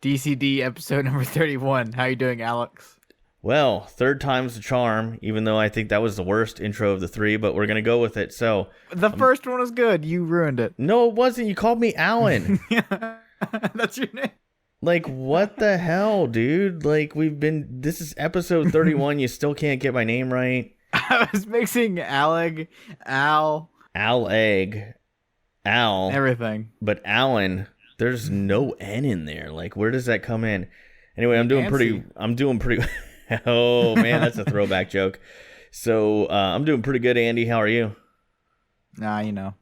DCD episode number 31. How you doing, Alex? Well, third time's the charm, even though I think that was the worst intro of the three, but we're going to go with it. So, The first one was good. You ruined it. no, it wasn't. You called me Alan. Yeah, that's your name. Like, what the hell, dude? Like, this is episode 31. You still can't get my name right. I was mixing Alec, Al, Al, everything. but Alan, there's no N in there. Like, where does that come in? Anyway, I'm doing pretty. Oh man, that's a throwback joke. So I'm doing pretty good, Andy. How are you? Nah, you know.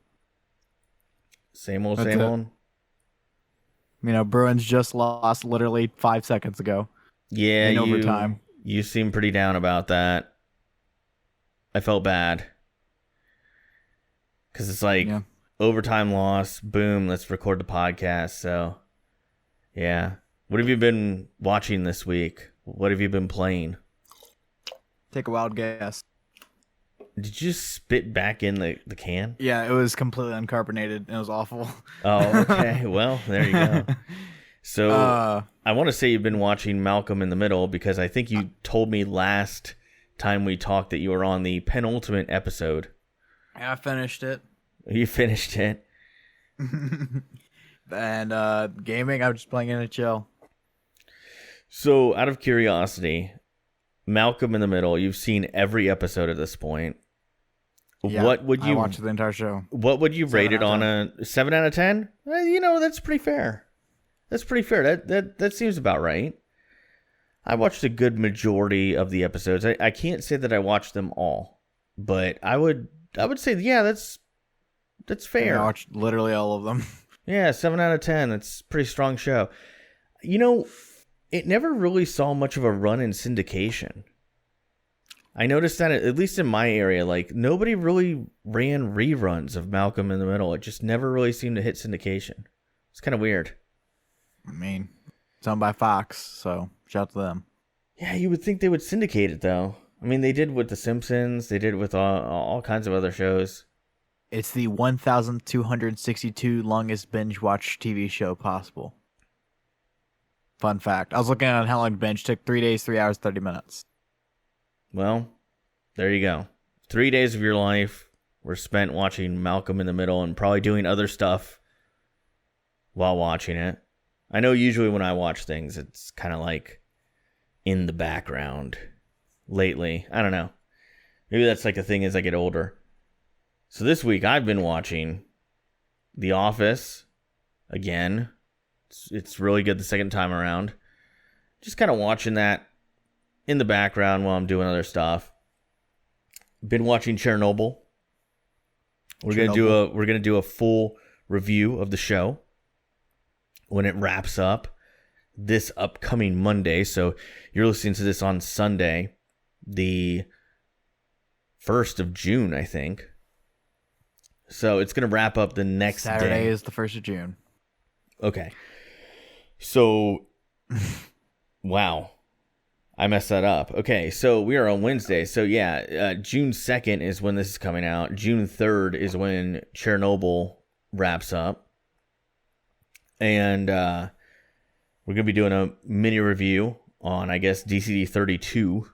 Same old, That's same it. old. You know, Bruins just lost literally 5 seconds ago. Yeah, in overtime. You seem pretty down about that. I felt bad. Because it's like, overtime loss, boom, let's record the podcast. So, yeah. What have you been watching this week? What have you been playing? Take a wild guess. Did you spit back in the can? Yeah, it was completely uncarbonated. It was awful. Oh, okay. Well, there you go. So, I want to say you've been watching Malcolm in the Middle because I think you told me last time we talked that you were on the penultimate episode. I finished it. You finished it. And gaming, I was just playing NHL. So, out of curiosity, Malcolm in the Middle, you've seen every episode at this point. Yeah, what would you I watched the entire show. What would you rate it on a 7 out of 10? That's pretty fair. That's pretty fair. That seems about right. I watched a good majority of the episodes. I can't say that I watched them all, but I would say that's fair. Yeah, I watched literally all of them. Yeah, 7 out of 10. That's a pretty strong show. It never really saw much of a run in syndication. I noticed that, at least in my area, like, nobody really ran reruns of Malcolm in the Middle. It just never really seemed to hit syndication. It's kind of weird. I mean, it's owned by Fox, so shout out to them. Yeah, you would think they would syndicate it, though. I mean, they did with The Simpsons. They did with all kinds of other shows. It's the 1,262 longest binge-watched TV show possible. Fun fact. I was looking at how long to binge. Took 3 days, 3 hours, 30 minutes. Well, there you go. 3 days of your life were spent watching Malcolm in the Middle and probably doing other stuff while watching it. I know usually when I watch things, it's kind of like in the background lately. I don't know. Maybe that's like a thing as I get older. So this week I've been watching The Office again. It's really good the second time around. Just kind of watching that in the background while I'm doing other stuff. Been watching Chernobyl. We're gonna do a full review of the show when it wraps up this upcoming Monday. So you're listening to this on Sunday, the 1st of June, I think. So it's gonna wrap up the next day. Saturday is the 1st of June. Okay. So, wow. I messed that up. Okay, so we are on Wednesday. So, yeah, June 2nd is when this is coming out. June 3rd is when Chernobyl wraps up. And we're going to be doing a mini review on, I guess, DCD 32.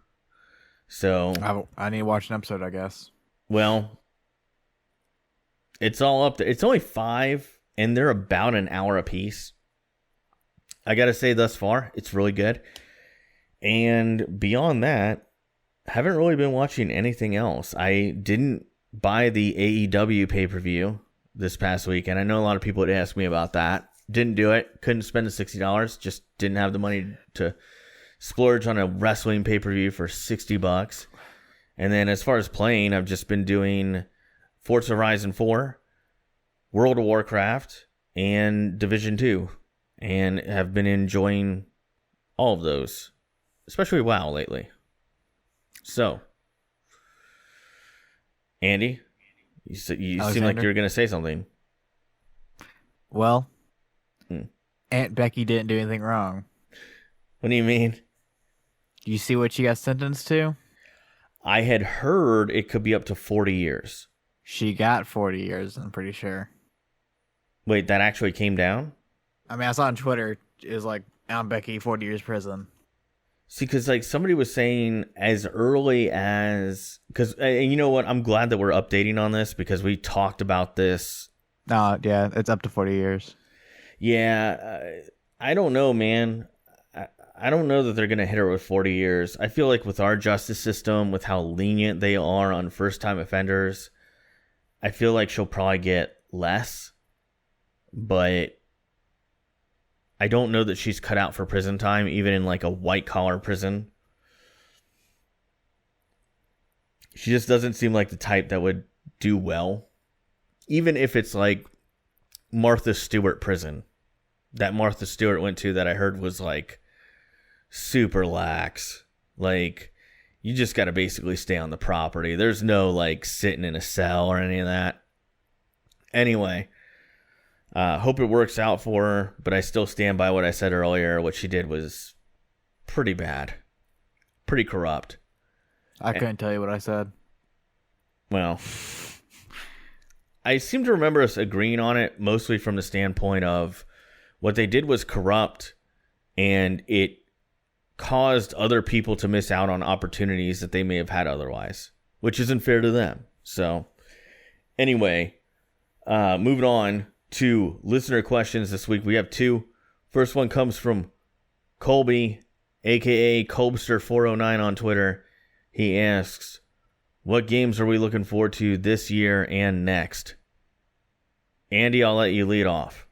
So I need to watch an episode, I guess. Well, it's all up there. It's only 5, and they're about an hour apiece. I got to say, thus far, it's really good. And beyond that, haven't really been watching anything else. I didn't buy the AEW pay-per-view this past week, and I know a lot of people had asked me about that. Didn't do it. Couldn't spend the $60. Just didn't have the money to splurge on a wrestling pay-per-view for $60. And then as far as playing, I've just been doing Forza Horizon 4, World of Warcraft, and Division 2. And have been enjoying all of those, especially WoW lately. So, Andy, you seem like you're going to say something. Well, Aunt Becky didn't do anything wrong. What do you mean? Do you see what she got sentenced to? I had heard it could be up to 40 years. She got 40 years, I'm pretty sure. Wait, that actually came down? I mean, I saw on Twitter, it was like Becky, 40 years prison. See, because like somebody was saying as early as, because and you know what, I'm glad that we're updating on this because we talked about this. Yeah, it's up to 40 years. Yeah, I don't know, man. I don't know that they're gonna hit her with 40 years. I feel like with our justice system, with how lenient they are on first-time offenders, I feel like she'll probably get less. But I don't know that she's cut out for prison time, even in like a white-collar prison. She just doesn't seem like the type that would do well. Even if it's like Martha Stewart prison that Martha Stewart went to that I heard was like super lax. Like, you just got to basically stay on the property. There's no like sitting in a cell or any of that. Anyway, hope it works out for her, but I still stand by what I said earlier. What she did was pretty bad, pretty corrupt. I couldn't tell you what I said. Well, I seem to remember us agreeing on it mostly from the standpoint of what they did was corrupt, and it caused other people to miss out on opportunities that they may have had otherwise, which isn't fair to them. So anyway, moving on to listener questions this week. We have two. First one comes from Colby, aka Colbster409 on Twitter. He asks, what games are we looking forward to this year and next? Andy, I'll let you lead off.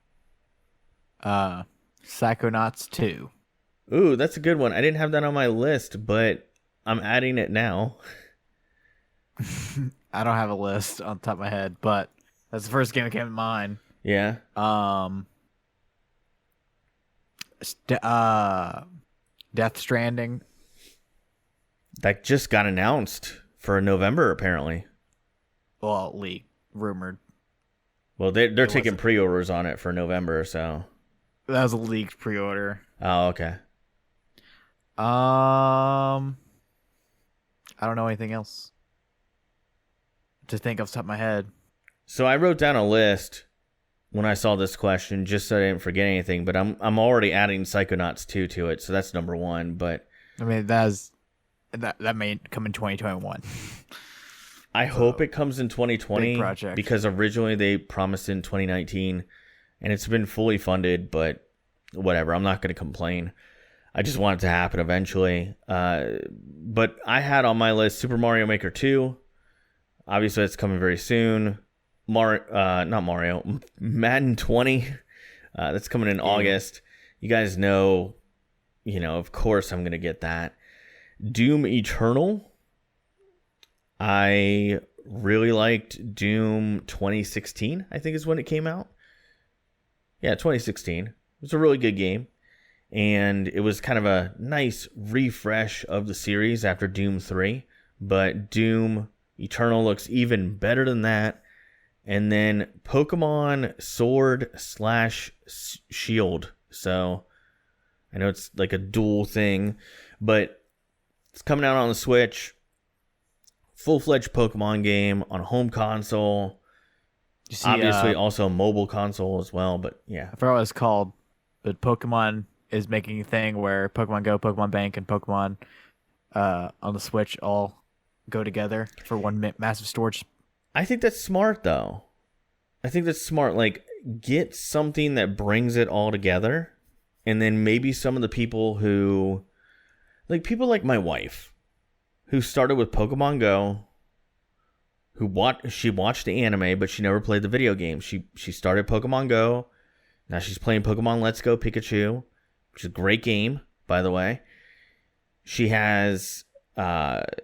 Psychonauts 2. Ooh, that's a good one. I didn't have that on my list, but I'm adding it now. I don't have a list on top of my head, but that's the first game that came to mind. Yeah. Death Stranding. That just got announced for November, apparently. Well, rumored. Well, they're taking pre-orders on it for November, so. That was a leaked pre-order. Oh, okay. I don't know anything else to think off the top of my head. So I wrote down a list when I saw this question, just so I didn't forget anything. But I'm already adding Psychonauts 2 to it, so that's number one. But I mean, that may come in 2021. I hope it comes in 2020 big project. Because originally they promised in 2019, and it's been fully funded. But whatever, I'm not going to complain. I just want it to happen eventually. But I had on my list Super Mario Maker 2. Obviously, it's coming very soon. Madden 20. That's coming in August. You guys know, of course I'm going to get that. Doom Eternal. I really liked Doom 2016, I think is when it came out. Yeah, 2016. It was a really good game. And it was kind of a nice refresh of the series after Doom 3. But Doom Eternal looks even better than that. And then Pokemon Sword/Shield. So I know it's like a dual thing, but it's coming out on the Switch. Full-fledged Pokemon game on a home console. Obviously also a mobile console as well, but yeah. I forgot what it's called, but Pokemon is making a thing where Pokemon Go, Pokemon Bank, and Pokemon on the Switch all go together for one massive storage. I think that's smart, though. I think that's smart. Like, get something that brings it all together, and then maybe some of the people who, like people like my wife, who started with Pokemon Go, she watched the anime, but she never played the video game. She started Pokemon Go. Now she's playing Pokemon Let's Go Pikachu, which is a great game, by the way. She has Pokemon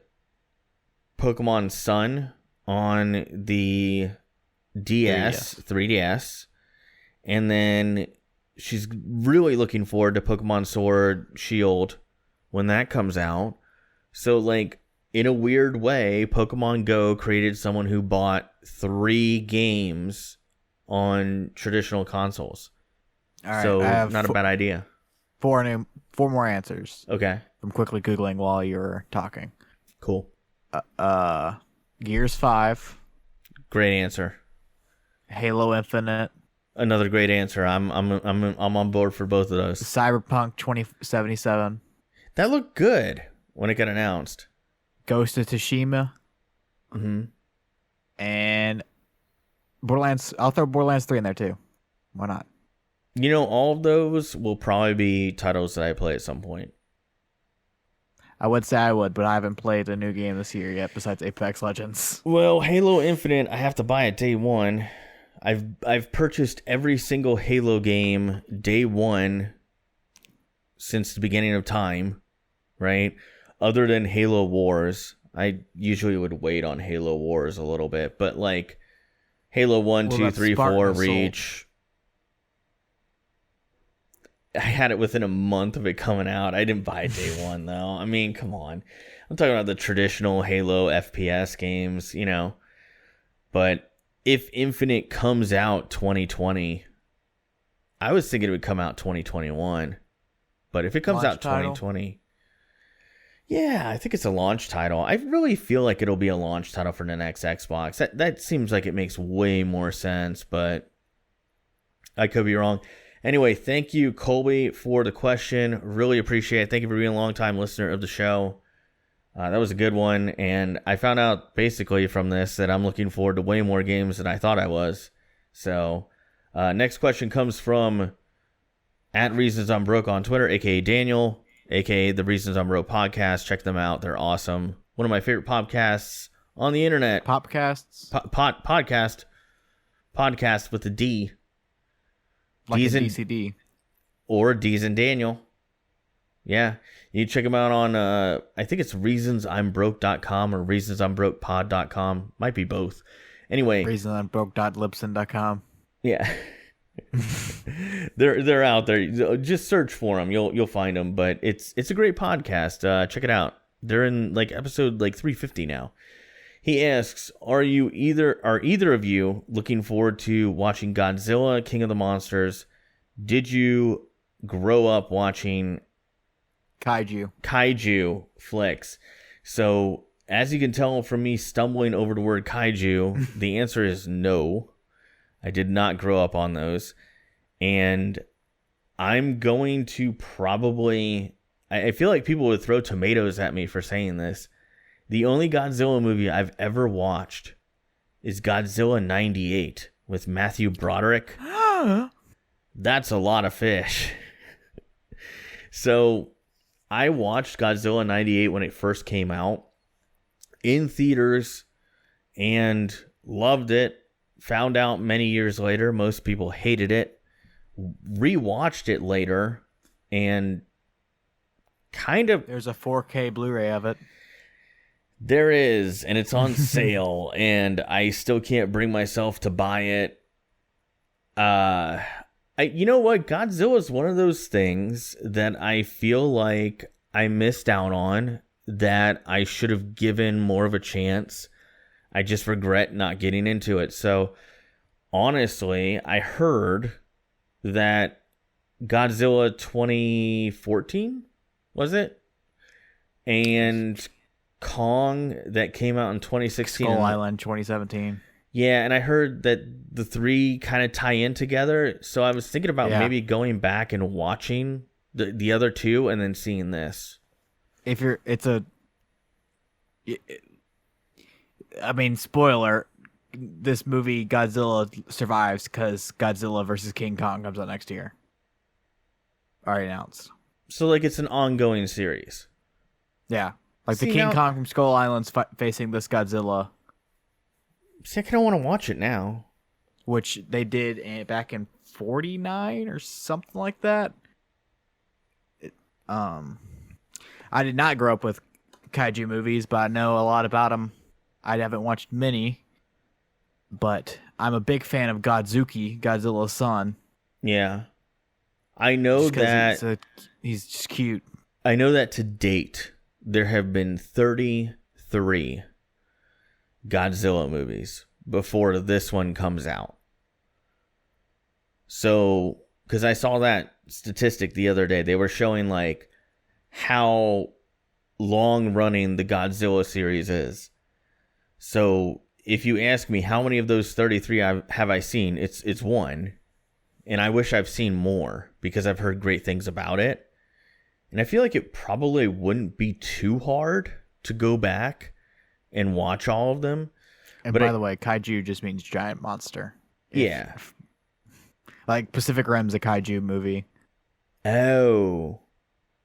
Sun on the DS, 3DS. And then she's really looking forward to Pokemon Sword Shield when that comes out. So, like, in a weird way, Pokemon Go created someone who bought 3 games on traditional consoles. All right, so, not a bad idea. 4 more answers. Okay. I'm quickly Googling while you're talking. Cool. Gears 5. Great answer. Halo Infinite. Another great answer. I'm on board for both of those. Cyberpunk 2077. That looked good when it got announced. Ghost of Tsushima. Mm-hmm. And Borderlands. I'll throw Borderlands 3 in there too. Why not? You know, all of those will probably be titles that I play at some point. I would say I would, but I haven't played a new game this year yet besides Apex Legends. Well, Halo Infinite, I have to buy it day one. I've purchased every single Halo game day one since the beginning of time, right? Other than Halo Wars. I usually would wait on Halo Wars a little bit, but like Halo 1, 2, 3, 4, Reach. I had it within a month of it coming out. I didn't buy it day one, though. I mean, come on. I'm talking about the traditional Halo FPS games, you know. But if Infinite comes out 2020, I was thinking it would come out 2021. But if it comes out 2020, yeah, I think it's a launch title. I really feel like it'll be a launch title for the next Xbox. That seems like it makes way more sense, but I could be wrong. Anyway, thank you, Colby, for the question. Really appreciate it. Thank you for being a long-time listener of the show. That was a good one, and I found out basically from this that I'm looking forward to way more games than I thought I was. So, next question comes from @ReasonsI'mBroke on Twitter, a.k.a. Daniel, a.k.a. the Reasons I'm Broke podcast. Check them out. They're awesome. One of my favorite podcasts on the internet. Popcasts? Podcast with a D. Like D's a and DCD. Or D's and Daniel. Yeah. You check them out on, I think it's reasonsimbroke.com or reasonsimbrokepod.com. Might be both. Anyway. Reasonsimbroke.libsyn.com. Yeah. they're out there. Just search for them. You'll find them. But it's a great podcast. Check it out. They're in like episode like 350 now. He asks, are either of you looking forward to watching Godzilla, King of the Monsters? Did you grow up watching kaiju flicks? So, as you can tell from me stumbling over the word kaiju, the answer is no. I did not grow up on those. And I'm going to probably... I feel like people would throw tomatoes at me for saying this. The only Godzilla movie I've ever watched is Godzilla 98 with Matthew Broderick. That's a lot of fish. So I watched Godzilla 98 when it first came out in theaters and loved it. Found out many years later most people hated it. Rewatched it later and kind of... There's a 4K Blu-ray of it. There is, and it's on sale, and I still can't bring myself to buy it. You know what? Godzilla is one of those things that I feel like I missed out on, that I should have given more of a chance. I just regret not getting into it. So, honestly, I heard that Godzilla 2014, was it? And Kong that came out in 2016. Skull Island 2017. Yeah, and I heard that the three kind of tie in together. So I was thinking about maybe going back and watching the other two and then seeing this. I mean, spoiler, this movie Godzilla survives because Godzilla versus King Kong comes out next year. Already announced. So like it's an ongoing series. Yeah. Like the King Kong from Skull Island's facing this Godzilla. See, I kind of want to watch it now. Which they did back in 49 or something like that. I did not grow up with kaiju movies, but I know a lot about them. I haven't watched many, but I'm a big fan of Godzuki, Godzilla's son. Yeah. I know that he's just cute. I know that to date there have been 33 Godzilla movies before this one comes out. So, because I saw that statistic the other day, they were showing like how long running the Godzilla series is. So, if you ask me how many of those 33 have I seen, it's one. and I wish I've seen more because I've heard great things about it. And I feel like it probably wouldn't be too hard to go back and watch all of them. And by the way, kaiju just means giant monster. Yeah. Like Pacific Rim's a kaiju movie. Oh.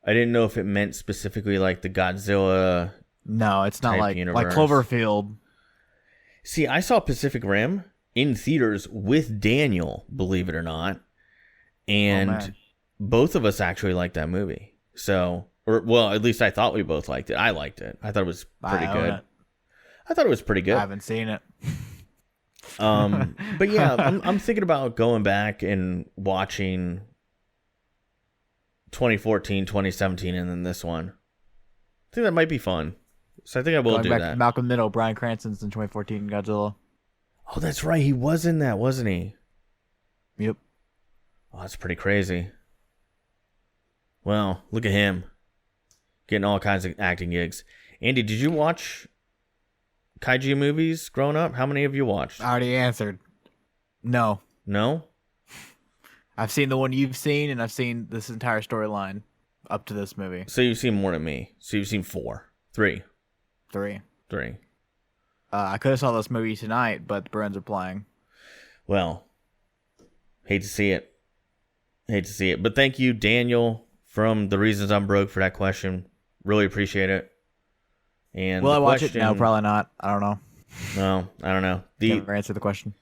I didn't know if it meant specifically like the Godzilla. No, it's not like universe. Cloverfield. See, I saw Pacific Rim in theaters with Daniel, believe it or not. And both of us actually liked that movie. So, at least I thought we both liked it. I liked it. I thought it was pretty good. I thought it was pretty good. I haven't seen it. But yeah, I'm thinking about going back and watching 2014, 2017, and then this one. I think that might be fun. So I think I will do that. Malcolm Middle, Bryan Cranston's in 2014 Godzilla. Oh, that's right. He was in that, wasn't he? Yep. Oh, that's pretty crazy. Well, look at him. Getting all kinds of acting gigs. Andy, did you watch kaiju movies growing up? How many have you watched? I already answered. No. No? I've seen the one you've seen, and I've seen this entire storyline up to this movie. So you've seen more than me. So you've seen 3. I could have saw this movie tonight, but the Bruins are playing. Well, hate to see it. But thank you, Daniel, from The Reasons I'm Broke for that question. Really appreciate it. And will I watch it? No, probably not. I don't know. No, I don't know. Never answer the question.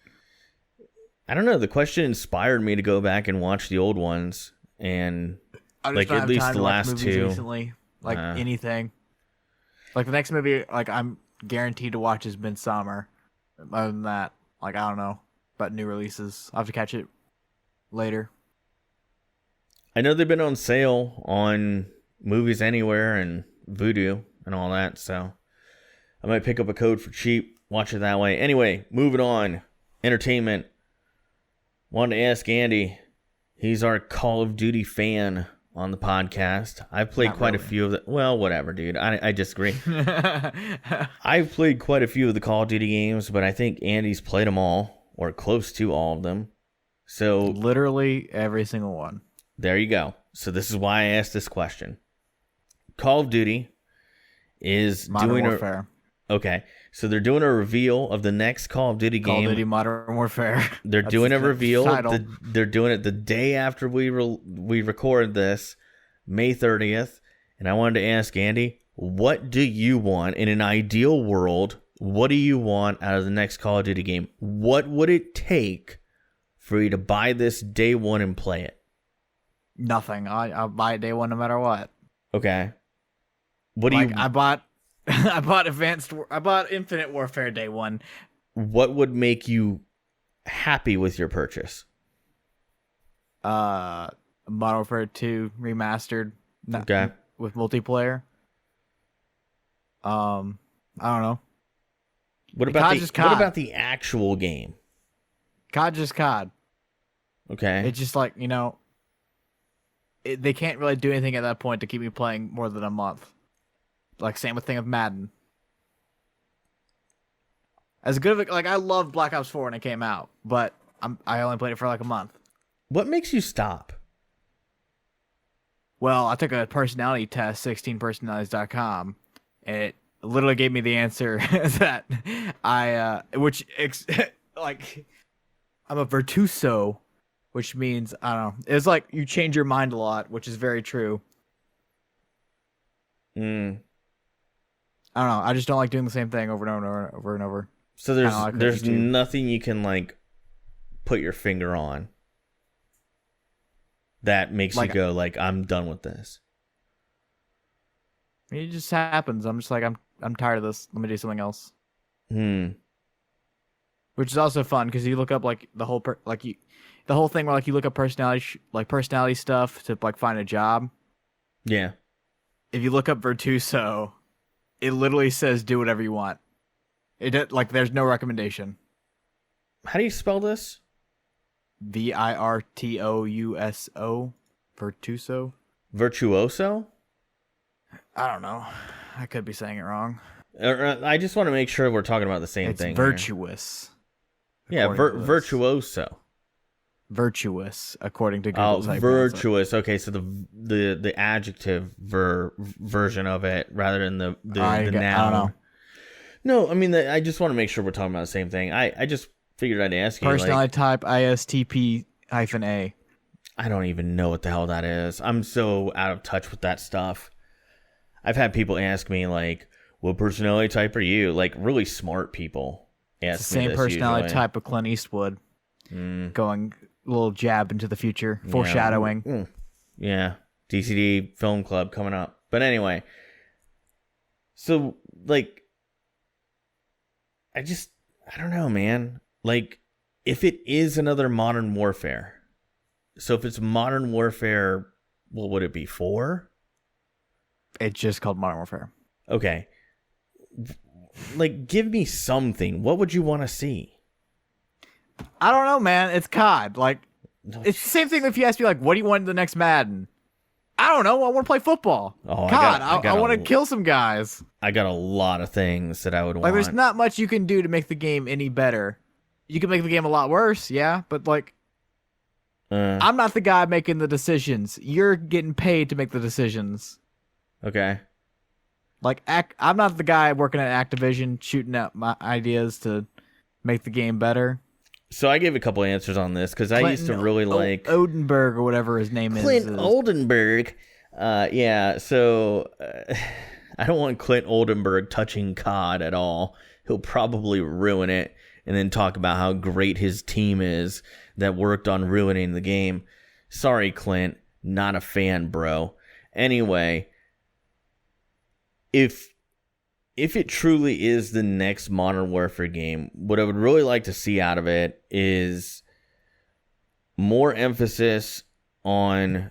I don't know. The question inspired me to go back and watch the old ones, and like at least the last two. Recently, like anything. Like the next movie, like I'm guaranteed to watch is Midsummer. Other than that, like I don't know about new releases. I'll have to catch it later. I know they've been on sale on Movies Anywhere and Vudu and all that, so I might pick up a code for cheap, watch it that way. Anyway, moving on. Entertainment. Wanted to ask Andy. He's our Call of Duty fan on the podcast. I've played quite a few of the... Well, whatever, dude. I disagree. I've played quite a few of the Call of Duty games, but I think Andy's played them all, or close to all of them. So literally every single one. There you go. So this is why I asked this question. Call of Duty is Modern Warfare. Okay, so they're doing a reveal of the next Call of Duty game. Call of Duty Modern Warfare. They're doing a reveal. They're doing it the day after we record this, May 30th. And I wanted to ask Andy, what do you want in an ideal world? What do you want out of the next Call of Duty game? What would it take for you to buy this day one and play it? Nothing. I'll buy it day one no matter what. Okay. What do you? I bought Infinite Warfare day one. What would make you happy with your purchase? Modern Warfare 2 remastered. Okay. With multiplayer. I don't know. What about the actual game? COD just COD. Okay. It's just like, they can't really do anything at that point to keep me playing more than a month. Like same with Madden. As good of I loved Black Ops 4 when it came out, but I only played it for like a month. What makes you stop? Well, I took a personality test, 16personalities.com, and it literally gave me the answer that I'm a virtuoso, which means, I don't know, it's like you change your mind a lot, which is very true. I don't know. I just don't like doing the same thing over and over and over. So there's nothing you can put your finger on that makes you go I'm done with this. It just happens. I'm just I'm tired of this. Let me do something else. Which is also fun because you look up the whole thing where you look up personality stuff to find a job. Yeah. If you look up Virtuoso, it literally says do whatever you want. There's no recommendation. How do you spell this? Virtuoso. Virtuoso. Virtuoso? I don't know. I could be saying it wrong. I just want to make sure we're talking about the same thing. It's virtuous. Yeah, virtuoso. virtuous, according to Google. Virtuous. Okay, so the adjective version of it rather than the noun. I don't know. No, I mean, I just want to make sure we're talking about the same thing. I just figured I'd ask you. Personality type ISTP-A. I don't even know what the hell that is. I'm so out of touch with that stuff. I've had people ask me, like, what personality type are you? Like, really smart people ask It's the me same this personality usually. type of Clint Eastwood. Going a little jab into the future. Foreshadowing. Yeah. DCD Film Club coming up. But anyway. So, like, I don't know, man. Like, if it is another Modern Warfare, so if it's Modern Warfare, what would it be, 4? It's just called Modern Warfare. Okay. Like, give me something. What would you want to see? I don't know, man. It's COD. Like, it's the same thing if you ask me, like, what do you want in the next Madden? I don't know. I want to play football. Oh, COD. I want to kill some guys. I got a lot of things that I would want. Like, there's not much you can do to make the game any better. You can make the game a lot worse, yeah, but, like, I'm not the guy making the decisions. You're getting paid to make the decisions. Okay. Like, I'm not the guy working at Activision shooting out my ideas to make the game better. So I gave a couple answers on this because I used to really like Odenberg or whatever his name is. Clint Oldenburg. Yeah. So I don't want Clint Oldenburg touching COD at all. He'll probably ruin it and then talk about how great his team is that worked on ruining the game. Sorry, Clint. Not a fan, bro. Anyway, if it truly is the next Modern Warfare game, what I would really like to see out of it is more emphasis on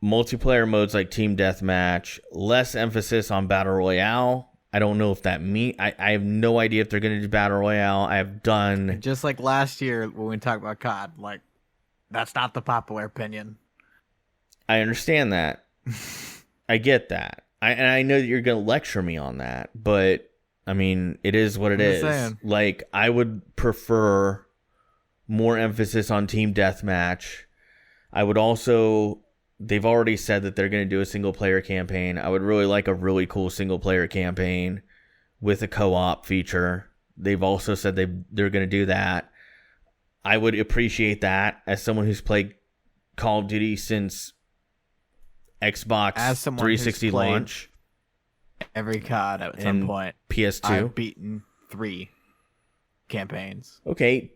multiplayer modes like Team Deathmatch, less emphasis on Battle Royale. I don't know if that I have no idea if they're going to do Battle Royale. I have done... Just like last year when we talked about COD, like, that's not the popular opinion. I understand that. I get that. I know that you're going to lecture me on that, but, I mean, it is what it is. Saying. Like, I would prefer more emphasis on Team Deathmatch. I would also... They've already said that they're going to do a single-player campaign. I would really like a really cool single-player campaign with a co-op feature. They've also said they're going to do that. I would appreciate that as someone who's played Call of Duty since Xbox 360 launch. Every COD at some point. PS2. I've beaten 3 campaigns. Okay,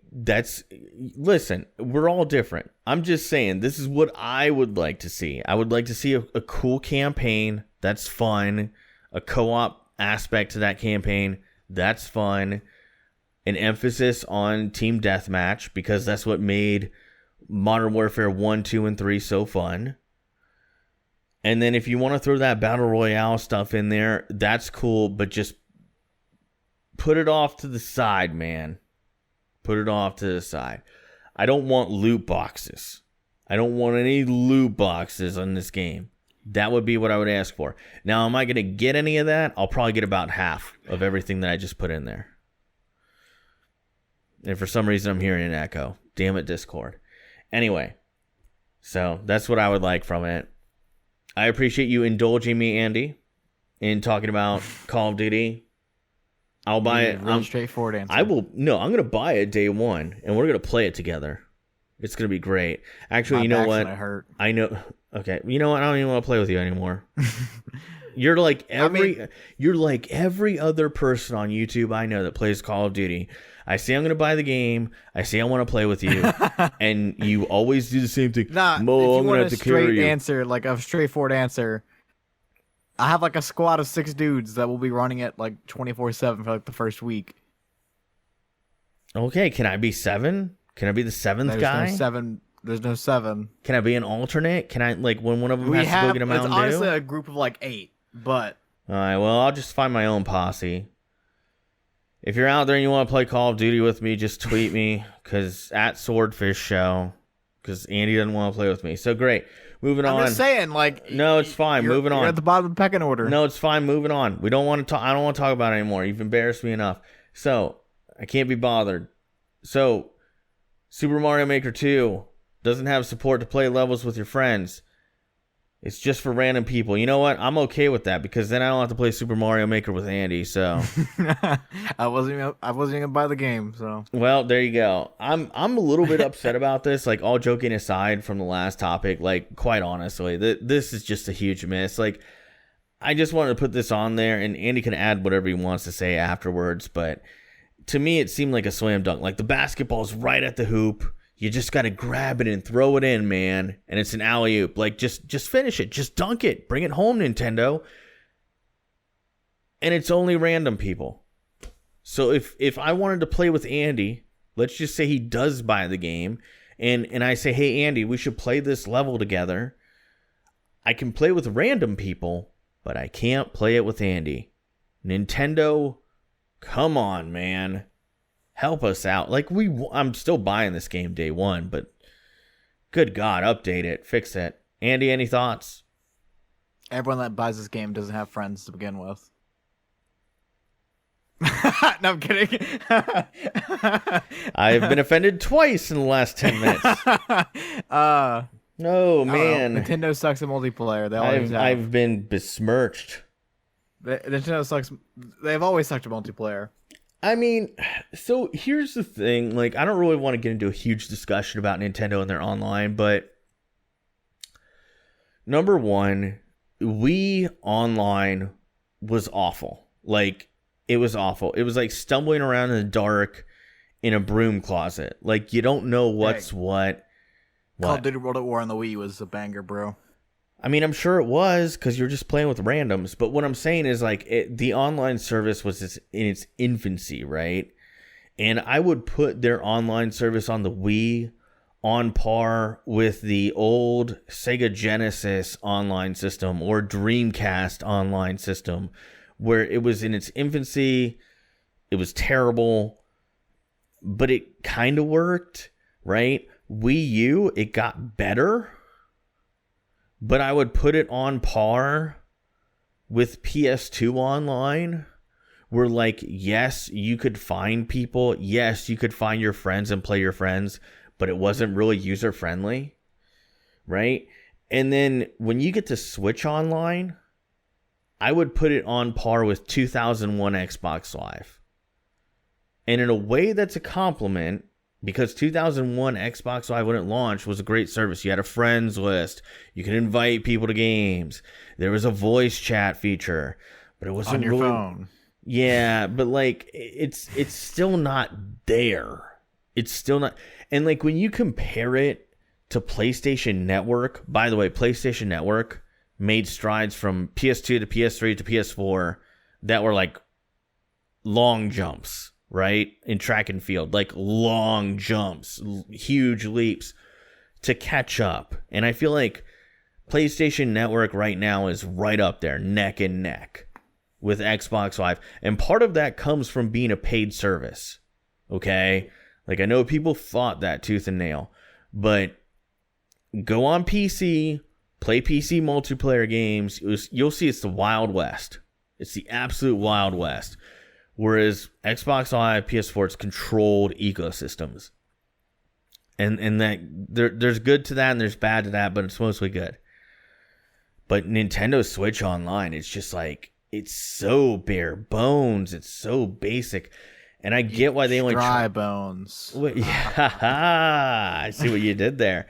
listen, we're all different. I'm just saying, this is what I would like to see. I would like to see a cool campaign that's fun, a co-op aspect to that campaign that's fun, an emphasis on Team Deathmatch, because that's what made Modern Warfare 1, 2, and 3 so fun. And then if you want to throw that Battle Royale stuff in there, that's cool, but just put it off to the side, man. Put it off to the side. I don't want loot boxes. I don't want any loot boxes on this game. That would be what I would ask for. Now, am I going to get any of that? I'll probably get about half of everything that I just put in there. And for some reason, I'm hearing an echo. Damn it, Discord. Anyway, so that's what I would like from it. I appreciate you indulging me, Andy, in talking about Call of Duty. I'll buy it. Real straightforward answer. I'm going to buy it day one, and we're going to play it together. It's going to be great. Actually, you know what? I know. Okay, you know what? I don't even want to play with you anymore. You're like every other person on YouTube I know that plays Call of Duty. I say I'm going to buy the game. I say I want to play with you, and you always do the same thing. Nah, Mo, if you I'm want going to have a to carry straight you. answer, like a straightforward answer, I have like a squad of 6 dudes that will be running it like 24/7 for like the first week. Okay, can I be 7? Can I be the 7th guy? There's no 7. Can I be an alternate? Can I, like, when one of them has to go get a Mountain Dew? It's honestly a group of like 8, but... All right, well, I'll just find my own posse. If you're out there and you want to play Call of Duty with me, just tweet me, because at Swordfish Show, because Andy doesn't want to play with me. So, great. Moving on. I'm just saying, like... No, it's fine. Moving on. You're at the bottom of the pecking order. No, it's fine. Moving on. We don't want to talk. I don't want to talk about it anymore. You've embarrassed me enough. So, I can't be bothered. So... Super Mario Maker 2 doesn't have support to play levels with your friends. It's just for random people. You know what? I'm okay with that because then I don't have to play Super Mario Maker with Andy. So I wasn't even gonna buy the game. So well, there you go. I'm a little bit upset about this. Like all joking aside from the last topic, like quite honestly, this is just a huge miss. Like I just wanted to put this on there, and Andy can add whatever he wants to say afterwards. But to me, it seemed like a slam dunk. Like the basketball's right at the hoop. You just got to grab it and throw it in, man. And it's an alley-oop. Like, just finish it. Just dunk it. Bring it home, Nintendo. And it's only random people. So if I wanted to play with Andy, let's just say he does buy the game, and I say, hey, Andy, we should play this level together. I can play with random people, but I can't play it with Andy. Nintendo, come on, man. Help us out. Like I'm still buying this game day one, but good God, update it, fix it. Andy, any thoughts? Everyone that buys this game doesn't have friends to begin with. No, I'm kidding. I've been offended twice in the last 10 minutes. No, man. Nintendo sucks at multiplayer. They always have. I've been besmirched. Nintendo sucks. They've always sucked at multiplayer. I mean, so here's the thing. Like, I don't really want to get into a huge discussion about Nintendo and their online, but number one, Wii Online was awful. Like, it was awful. It was like stumbling around in the dark in a broom closet. Like, you don't know what's what. Call of Duty World at War on the Wii was a banger, bro. I mean, I'm sure it was because you're just playing with randoms. But what I'm saying is, like, the online service was in its infancy, right? And I would put their online service on the Wii on par with the old Sega Genesis online system or Dreamcast online system, where it was in its infancy. It was terrible, but it kind of worked, right? Wii U, it got better. But I would put it on par with PS2 online, where, like, yes, you could find people. Yes, you could find your friends and play your friends, but it wasn't really user-friendly, right? And then when you get to Switch Online, I would put it on par with 2001 Xbox Live. And in a way, that's a compliment. Because 2001 Xbox Live, when it launched, was a great service. You had a friends list. You could invite people to games. There was a voice chat feature, but it wasn't on your really... phone. Yeah, but like it's still not there. It's still not. And like when you compare it to PlayStation Network, by the way, PlayStation Network made strides from PS2 to PS3 to PS4 that were like long jumps. Right? In track and field, like long jumps, huge leaps to catch up. And I feel like PlayStation Network right now is right up there, neck and neck with Xbox Live. And part of that comes from being a paid service. Okay? Like I know people fought that tooth and nail, but go on PC, play PC multiplayer games. You'll see it's the Wild West. It's the absolute Wild West. Whereas Xbox Live, PS4, it's controlled ecosystems. And that there's good to that and there's bad to that, but it's mostly good. But Nintendo Switch Online, it's just like, it's so bare bones. It's so basic. And I get why they only... Dry bones. Yeah, I see what you did there.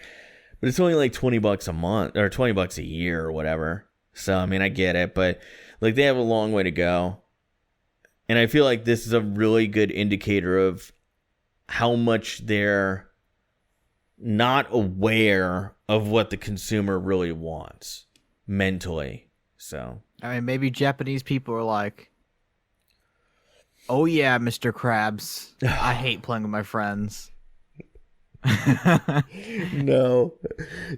But it's only like $20 a month or $20 a year or whatever. So, I mean, I get it. But like they have a long way to go. And I feel like this is a really good indicator of how much they're not aware of what the consumer really wants mentally. So, I mean, maybe Japanese people are like, oh yeah, Mr. Krabs, I hate playing with my friends. No.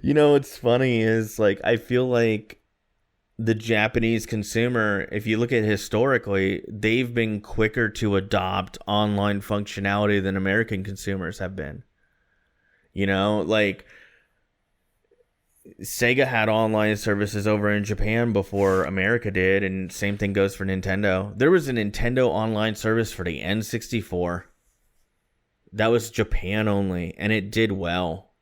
You know what's funny is like I feel like the Japanese consumer, if you look at historically, they've been quicker to adopt online functionality than American consumers have been. You know, like Sega had online services over in Japan before America did, and same thing goes for Nintendo. There was a Nintendo online service for the N64 That was Japan only, and it did well.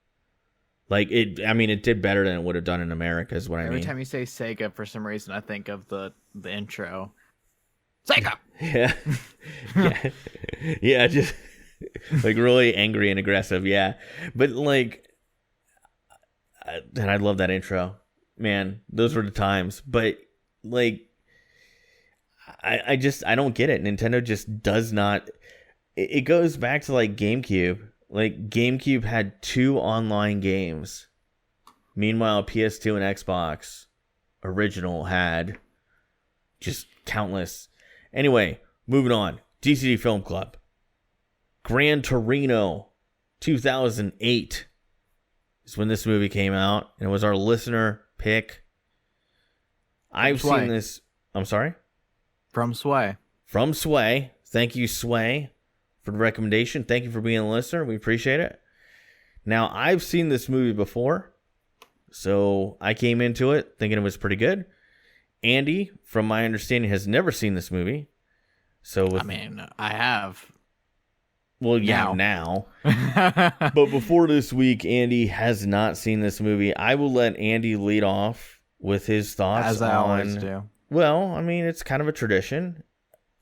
Like, it did better than it would have done in America, is what I mean. Every time you say Sega, for some reason, I think of the intro. Sega! Yeah. Yeah. Yeah, just, like, really angry and aggressive, yeah. But, like, and I love that intro. Man, those were the times. But, like, I don't get it. Nintendo just does not... It goes back to, like, GameCube. Like, GameCube had 2 online games. Meanwhile, PS2 and Xbox original had just countless. Anyway, moving on. DCD Film Club. Gran Torino, 2008 is when this movie came out. And it was our listener pick. I've seen this... I'm sorry? From Sway. From Sway. Thank you, Sway, for the recommendation. Thank you for being a listener. We appreciate it. Now, I've seen this movie before, so I came into it thinking it was pretty good. Andy, from my understanding, has never seen this movie. So I have. Well, yeah, now. But before this week, Andy has not seen this movie. I will let Andy lead off with his thoughts. As I always do. Well, I mean, it's kind of a tradition.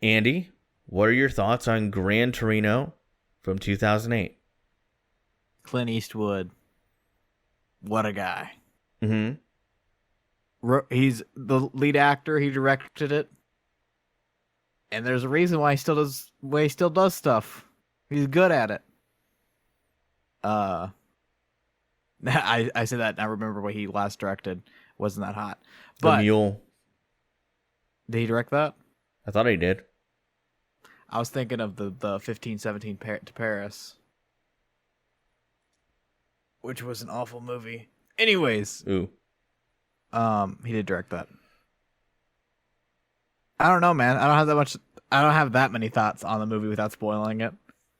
Andy, what are your thoughts on Gran Torino from 2008? Clint Eastwood. What a guy. Mm-hmm. He's the lead actor. He directed it. And there's a reason why he still does stuff. He's good at it. I say that and I remember what he last directed. Wasn't that hot. But The Mule. Did he direct that? I thought he did. I was thinking of the 1517 to Paris, which was an awful movie. Anyways, Ooh. He did direct that. I don't know, man. I don't have that many thoughts on the movie without spoiling it.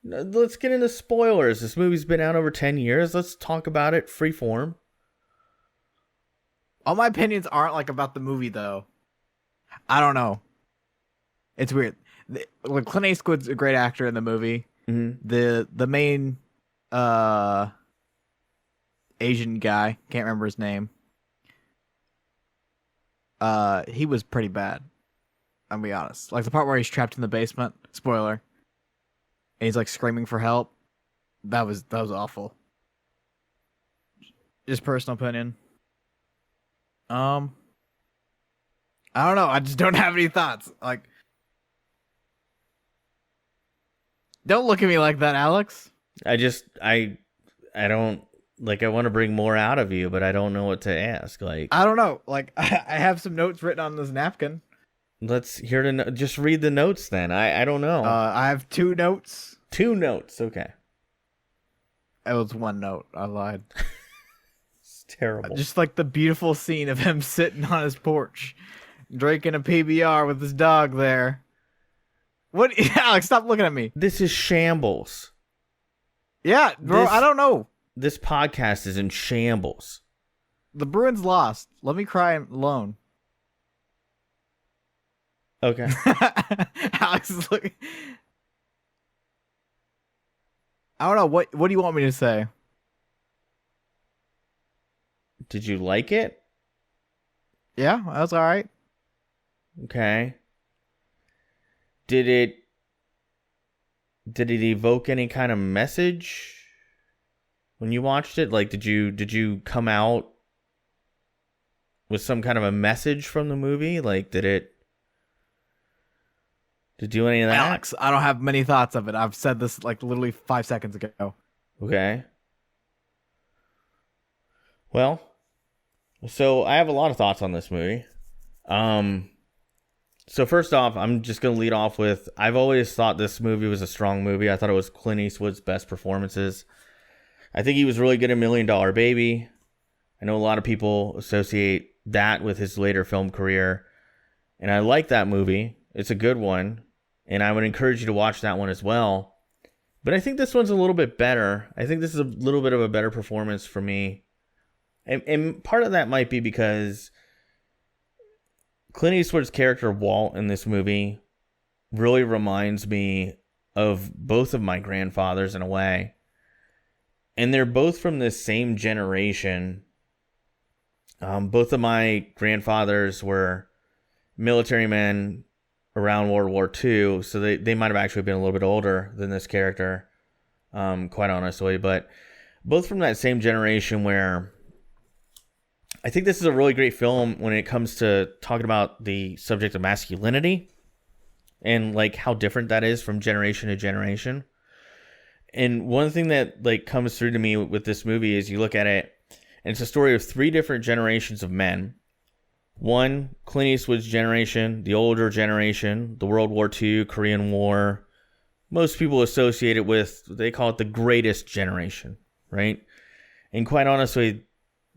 Let's get into spoilers. This movie's been out over 10 years. Let's talk about it freeform. All my opinions aren't like about the movie, though. I don't know. It's weird. Clint Eastwood's a great actor in the movie. Mm-hmm. The main Asian guy, can't remember his name. He was pretty bad. I'll be honest. Like the part where he's trapped in the basement, spoiler, and he's like screaming for help. That was awful. Just personal opinion. I don't know. I just don't have any thoughts. Like, don't look at me like that, Alex. I don't, like, I want to bring more out of you, but I don't know what to ask. Like, I don't know. Like, I have some notes written on this napkin. Let's hear just read the notes then. I don't know. I have 2 notes. 2 notes. Okay. It was 1 note. I lied. It's terrible. Just like the beautiful scene of him sitting on his porch, drinking a PBR with his dog there. What? Alex, stop looking at me. This is shambles. Yeah, bro, I don't know. This podcast is in shambles. The Bruins lost. Let me cry alone. Okay. Alex is looking. I don't know. What do you want me to say? Did you like it? Yeah, that was all right. Okay. Did it evoke any kind of message when you watched it? Like, did you come out with some kind of a message from the movie? Like, did it do any of that? Alex, I don't have many thoughts of it. I've said this like literally 5 seconds ago. Okay. Well, so I have a lot of thoughts on this movie. So first off, I'm just going to lead off with, I've always thought this movie was a strong movie. I thought it was Clint Eastwood's best performances. I think he was really good in $1 Million Baby. I know a lot of people associate that with his later film career. And I like that movie. It's a good one. And I would encourage you to watch that one as well. But I think this one's a little bit better. I think this is a little bit of a better performance for me. And part of that might be because Clint Eastwood's character Walt in this movie really reminds me of both of my grandfathers in a way. And they're both from the same generation. Both of my grandfathers were military men around World War II, so they might have actually been a little bit older than this character, quite honestly. But both from that same generation where I think this is a really great film when it comes to talking about the subject of masculinity and like how different that is from generation to generation. And one thing that like comes through to me with this movie is you look at it, and it's a story of 3 different generations of men. One, Clint Eastwood's generation, the older generation, the World War II, Korean War. Most people associate it with, they call it the greatest generation, right? And quite honestly,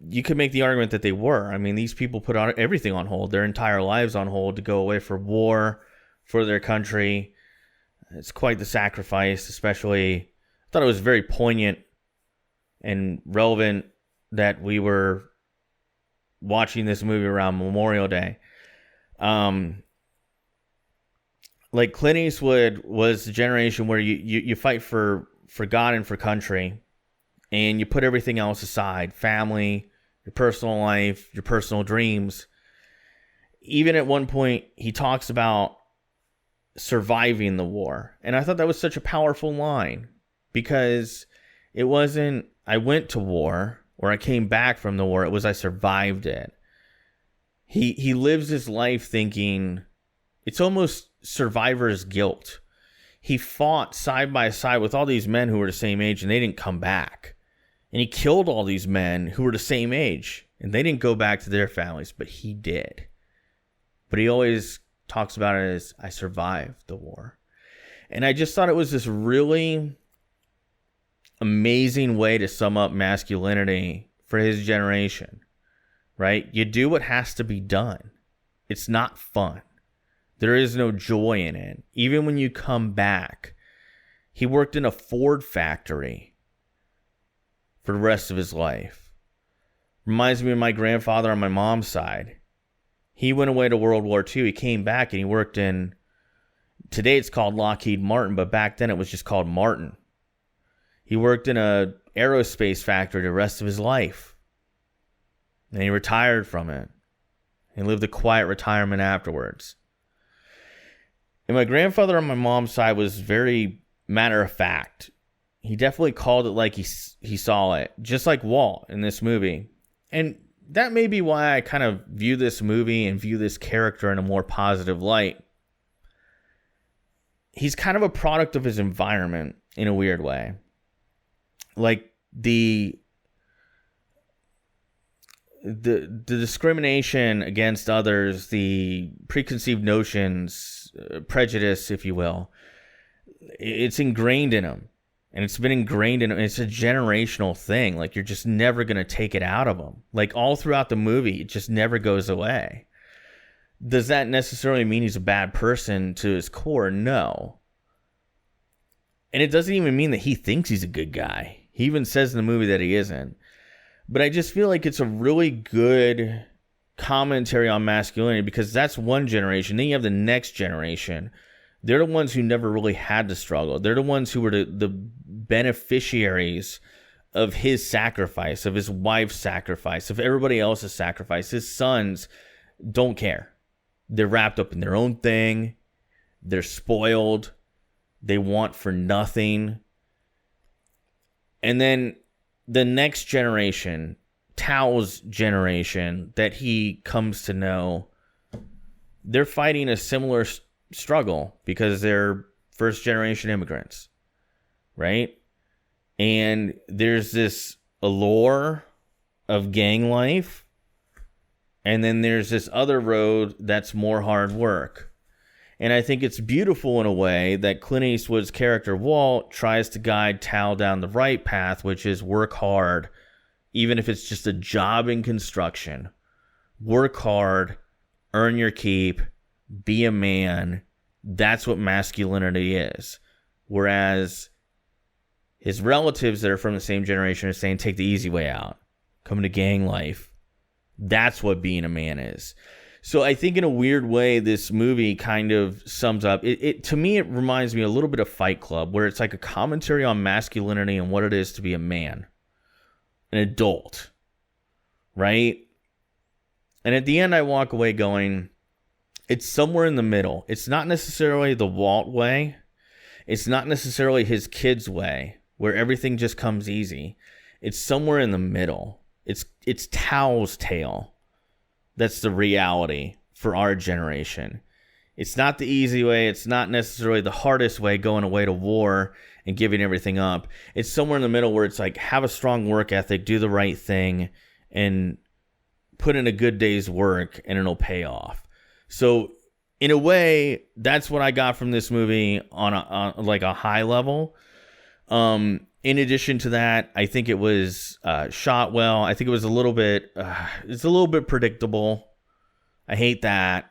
you could make the argument that they were. I mean, these people put everything on hold, their entire lives on hold to go away for war, for their country. It's quite the sacrifice, especially, I thought it was very poignant and relevant that we were watching this movie around Memorial Day. Like Clint Eastwood was the generation where you fight for God and for country, and you put everything else aside, family, your personal life, your personal dreams. Even at one point, he talks about surviving the war. And I thought that was such a powerful line, because it wasn't, I went to war or I came back from the war. It was, I survived it. He lives his life thinking it's almost survivor's guilt. He fought side by side with all these men who were the same age, and they didn't come back. And he killed all these men who were the same age, and they didn't go back to their families, but he did. But he always talks about it as, I survived the war. And I just thought it was this really amazing way to sum up masculinity for his generation, right? You do what has to be done. It's not fun. There is no joy in it. Even when you come back, he worked in a Ford factory for the rest of his life. Reminds me of my grandfather on my mom's side. He went away to World War II. He came back and he worked in, today it's called Lockheed Martin, but back then it was just called Martin. He worked in a aerospace factory the rest of his life. And he retired from it. He lived a quiet retirement afterwards. And my grandfather on my mom's side was very matter of fact. He definitely called it like he saw it, just like Walt in this movie. And that may be why I kind of view this movie and view this character in a more positive light. He's kind of a product of his environment in a weird way. Like the discrimination against others, the preconceived notions, prejudice, if you will, it's ingrained in him. And it's been ingrained in him. It's a generational thing. Like, you're just never going to take it out of him. Like, all throughout the movie, it just never goes away. Does that necessarily mean he's a bad person to his core? No. And it doesn't even mean that he thinks he's a good guy. He even says in the movie that he isn't. But I just feel like it's a really good commentary on masculinity, because that's one generation. Then you have the next generation. They're the ones who never really had to struggle. They're the ones who were the beneficiaries of his sacrifice, of his wife's sacrifice, of everybody else's sacrifice. His sons don't care. They're wrapped up in their own thing. They're spoiled. They want for nothing. And then the next generation, Tao's generation, that he comes to know, they're fighting a similar struggle because they're first generation immigrants, right? And there's this allure of gang life, and then there's this other road that's more hard work. And I think it's beautiful in a way that Clint Eastwood's character Walt tries to guide Tao down the right path, which is work hard, even if it's just a job in construction. Work hard, earn your keep, be a man. That's what masculinity is. Whereas his relatives that are from the same generation are saying, take the easy way out. Come to gang life. That's what being a man is. So I think in a weird way, this movie kind of sums up. To me, it reminds me a little bit of Fight Club, where it's like a commentary on masculinity and what it is to be a man, an adult, right? And at the end, I walk away going, it's somewhere in the middle. It's not necessarily the Walt way. It's not necessarily his kids' way, where everything just comes easy. It's somewhere in the middle. It's Tao's tale. That's the reality for our generation. It's not the easy way. It's not necessarily the hardest way, going away to war and giving everything up. It's somewhere in the middle where it's like, have a strong work ethic, do the right thing, and put in a good day's work, and it'll pay off. So in a way, that's what I got from this movie on like a high level. In addition to that, I think it was shot well. I think it was a little bit, it's a little bit predictable. I hate that.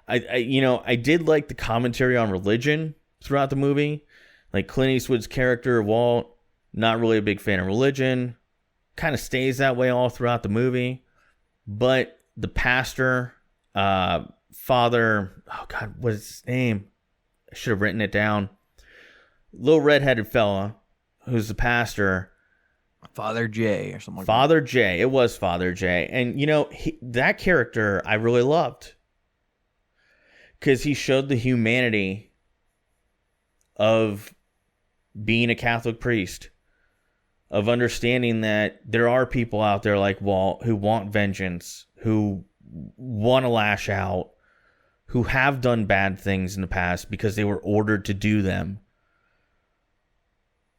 I did like the commentary on religion throughout the movie. Like Clint Eastwood's character, Walt, not really a big fan of religion. Kind of stays that way all throughout the movie. But the pastor, father, oh God, what's his name? I should have written it down. Little redheaded fella who's the pastor. Father J or something like Father J. It was Father J. And, that character I really loved. Because he showed the humanity of being a Catholic priest. Of understanding that there are people out there like Walt who want vengeance, who want to lash out, who have done bad things in the past because they were ordered to do them.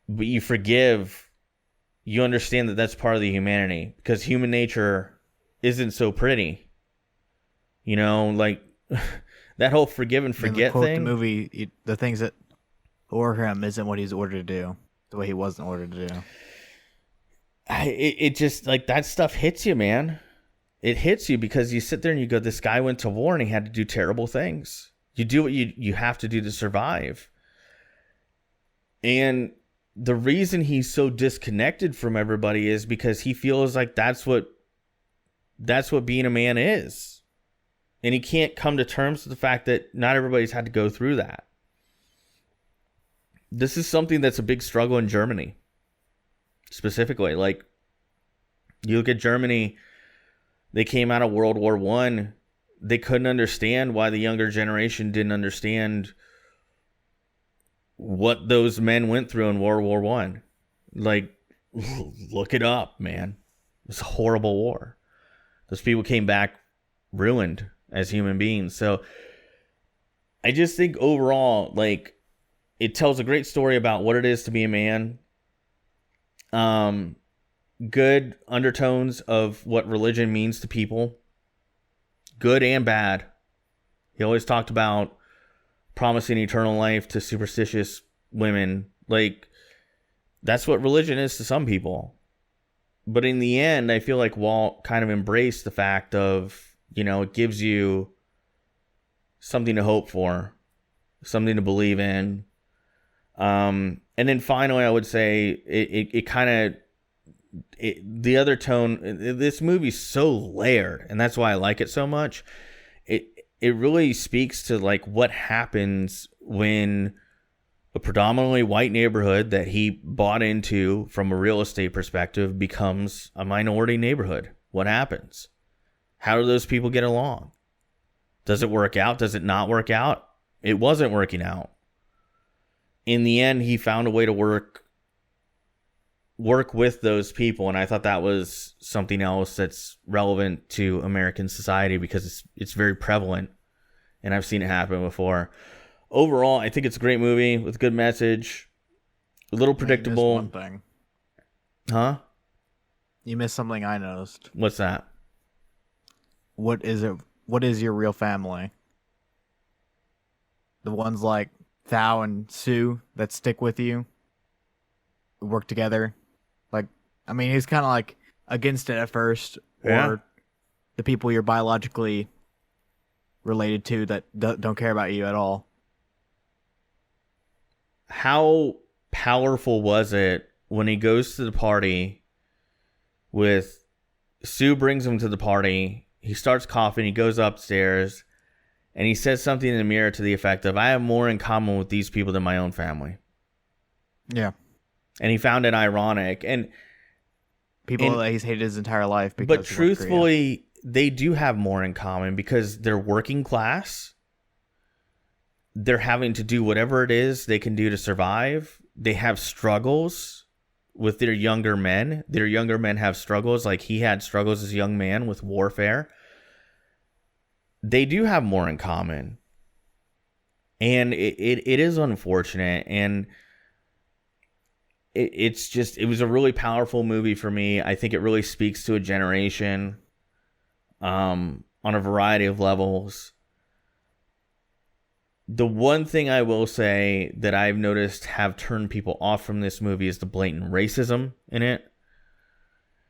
But you forgive, you understand that that's part of the humanity, because human nature isn't so pretty. Like that whole forgive and forget thing. The movie, the things that order him isn't what he's ordered to do, the way he wasn't ordered to do. It just, like, that stuff hits you, man. It hits you because you sit there and you go, this guy went to war and he had to do terrible things. You do what you have to do to survive. And the reason he's so disconnected from everybody is because he feels like that's what being a man is. And he can't come to terms with the fact that not everybody's had to go through that. This is something that's a big struggle in Germany. Specifically, like, you look at Germany, they came out of World War I. They couldn't understand why the younger generation didn't understand what those men went through in World War I. Like, look it up, man. It was a horrible war. Those people came back ruined as human beings. So I just think overall, like, it tells a great story about what it is to be a man. Good undertones of what religion means to people. Good and bad. He always talked about promising eternal life to superstitious women. Like, that's what religion is to some people. But in the end, I feel like Walt kind of embraced the fact of, it gives you something to hope for, something to believe in. And then finally, I would say it kind of, the other tone, this movie's so layered, and that's why I like it so much. It really speaks to, like, what happens when a predominantly white neighborhood that he bought into from a real estate perspective becomes a minority neighborhood. What happens? How do those people get along? Does it work out? Does it not work out? It wasn't working out. In the end, he found a way to work with those people, and I thought that was something else that's relevant to American society because it's very prevalent, and I've seen it happen before. Overall, I think it's a great movie with a good message. A little predictable. You missed one thing. Huh? You missed something I noticed. What's that? What is it? What is your real family? The ones like Thao and Sue that stick with you, work together. Like, I mean, he's kind of like against it at first, or the people you're biologically related to that don't care about you at all. How powerful was it when he goes to the party with Sue, brings him to the party. He starts coughing. He goes upstairs, and he says something in the mirror to the effect of, "I have more in common with these people than my own family." Yeah. And he found it ironic. And people that he's hated his entire life. Because but truthfully, they do have more in common because they're working class. They're having to do whatever it is they can do to survive. They have struggles with their younger men. Their younger men have struggles, like he had struggles as a young man with warfare. They do have more in common. And it is unfortunate. And it was a really powerful movie for me. I think it really speaks to a generation on a variety of levels. The one thing I will say that I've noticed have turned people off from this movie is the blatant racism in it.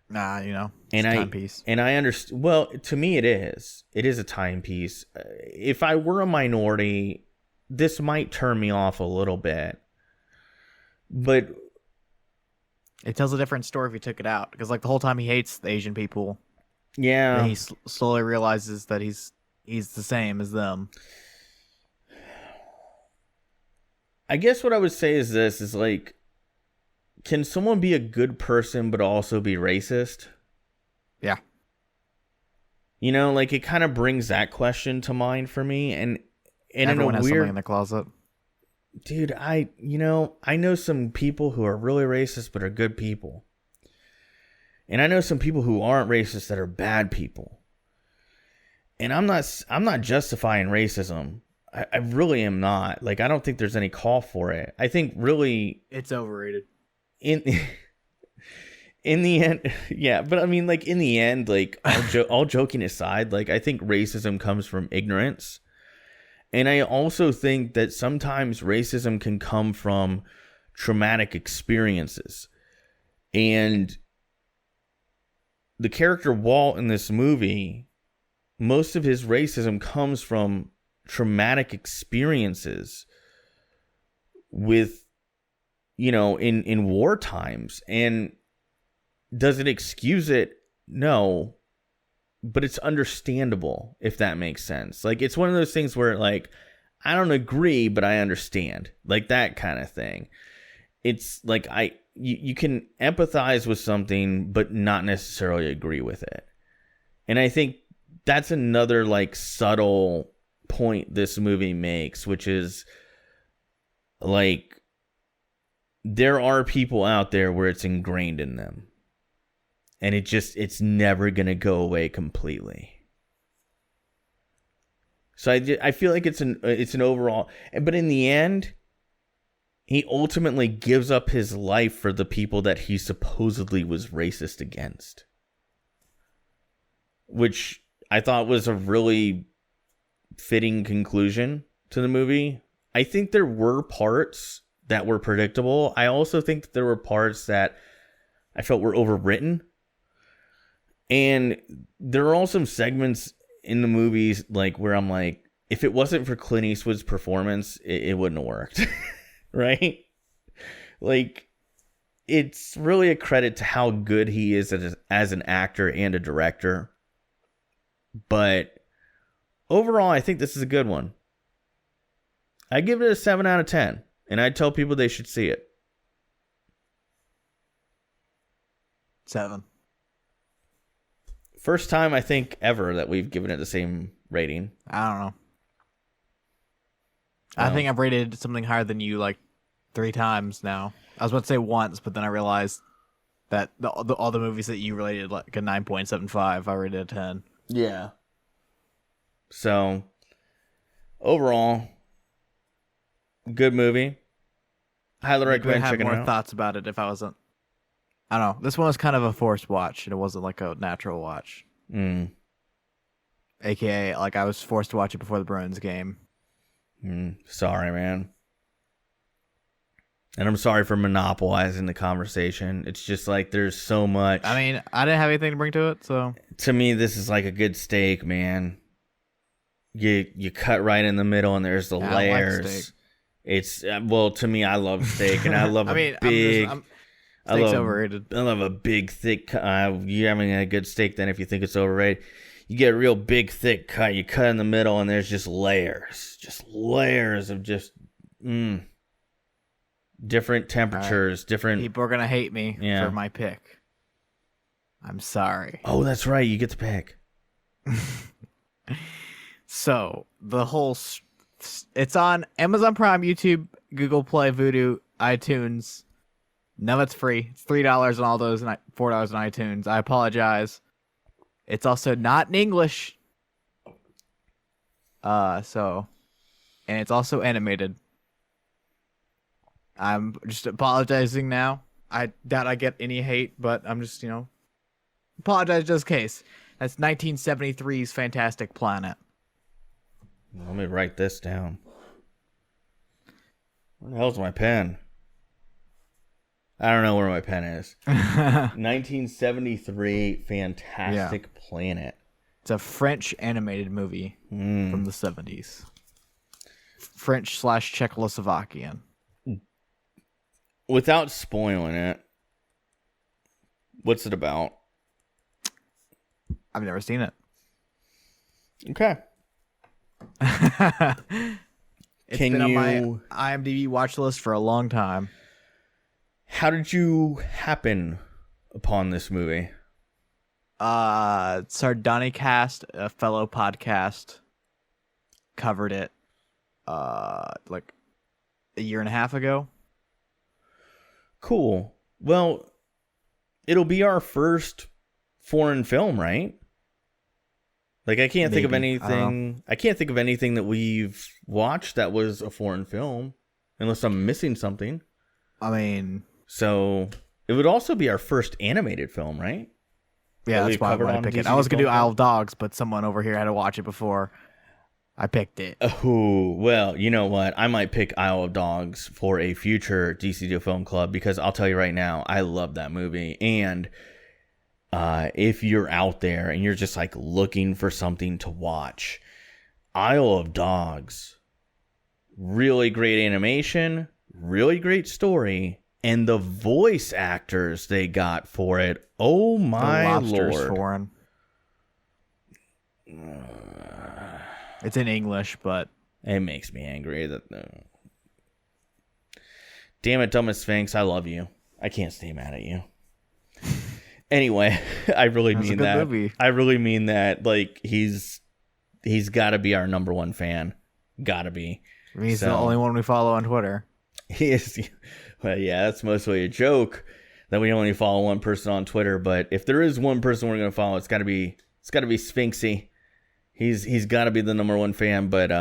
Nah, it's a timepiece. And I understand. Well, to me, it is. It is a timepiece. If I were a minority, this might turn me off a little bit. But it tells a different story if you took it out. Because like the whole time he hates the Asian people. Yeah. And he slowly realizes that he's the same as them. I guess what I would say is this, is like, can someone be a good person but also be racist? Yeah. Like it kind of brings that question to mind for me. And everyone has something in their closet. Dude, I know some people who are really racist but are good people. And I know some people who aren't racist that are bad people. And I'm not justifying racism. I really am not. Like, I don't think there's any call for it. I think really it's overrated. In the end, yeah. But I mean, like in the end, like all joking aside, like I think racism comes from ignorance. And I also think that sometimes racism can come from traumatic experiences. And the character Walt in this movie, most of his racism comes from traumatic experiences with, in war times. And does it excuse it? No. But it's understandable, if that makes sense. Like, it's one of those things where, like, I don't agree, but I understand. Like, that kind of thing. It's like, you can empathize with something, but not necessarily agree with it. And I think that's another, like, subtle point this movie makes, which is, like, there are people out there where it's ingrained in them. And it's never going to go away completely. So I feel like it's an overall, but in the end, he ultimately gives up his life for the people that he supposedly was racist against. Which I thought was a really fitting conclusion to the movie. I think there were parts that were predictable. I also think that there were parts that I felt were overwritten. And there are also some segments in the movies like where I'm like, if it wasn't for Clint Eastwood's performance, it wouldn't have worked. Right? Like, it's really a credit to how good he is as an actor and a director. But overall, I think this is a good one. I give it a 7 out of 10. And I tell people they should see it. 7. First time, I think, ever that we've given it the same rating. I don't know. I think I've rated something higher than you like 3 times now. I was about to say once, but then I realized that all the movies that you rated like a 9.75, I rated a 10. Yeah. So, overall, good movie. Highly recommend checking it out. I have more thoughts about it if I wasn't. I don't know. This one was kind of a forced watch, and it wasn't like a natural watch. AKA, like I was forced to watch it before the Bruins game. Sorry, man. And I'm sorry for monopolizing the conversation. It's just like there's so much. I mean, I didn't have anything to bring to it, so. To me, this is like a good steak, man. You cut right in the middle, and there's the layers. I like steak. It's well, to me, I love steak, and I love Steak's overrated. I love a big, thick. You having a good steak then if you think it's overrated. you get a real big, thick cut. You cut in the middle, and there's just layers of different temperatures, right. different. People are gonna hate me for my pick. I'm sorry. Oh, that's right. You get to pick. So the whole, it's on Amazon Prime, YouTube, Google Play, Vudu, iTunes. No, it's free. It's $3 on all those, and $4 on iTunes. I apologize. It's also not in English. And it's also animated. I'm just apologizing now. I doubt I get any hate, but I'm just, apologize just in case. That's 1973's Fantastic Planet. Let me write this down. Where the hell's my pen? I don't know where my pen is. 1973 Fantastic Planet. It's a French animated movie from the 70s. French/Czechoslovakian. Without spoiling it, what's it about? I've never seen it. Okay. It's been on my IMDb watch list for a long time. How did you happen upon this movie? Sardonicast, a fellow podcast, covered it like a year and a half ago. Cool. Well, it'll be our first foreign film, right? Like, I can't think of anything. I can't think of anything that we've watched that was a foreign film, unless I'm missing something. I mean, so it would also be our first animated film, right? Yeah, that's why I wanted to pick it. I was gonna do Isle of Dogs, but someone over here had to watch it before I picked it. Oh, well, you know what? I might pick Isle of Dogs for a future DCD Film Club, because I'll tell you right now, I love that movie. And if you're out there and you're just like looking for something to watch, Isle of Dogs, really great animation, really great story, and the voice actors they got for it. Oh my Lord. Foreign. It's in English, but it makes me angry that damn it, Dumb as Sphinx, I love you. I can't stay mad at you. Anyway, I really mean that. Movie. I really mean that. Like, he's got to be our number one fan. Got to be. I mean, he's the only one we follow on Twitter. He is. Well, yeah, that's mostly a joke that we only follow one person on Twitter. But if there is one person we're going to follow, it's got to be Sphinxy. He's got to be the number one fan. But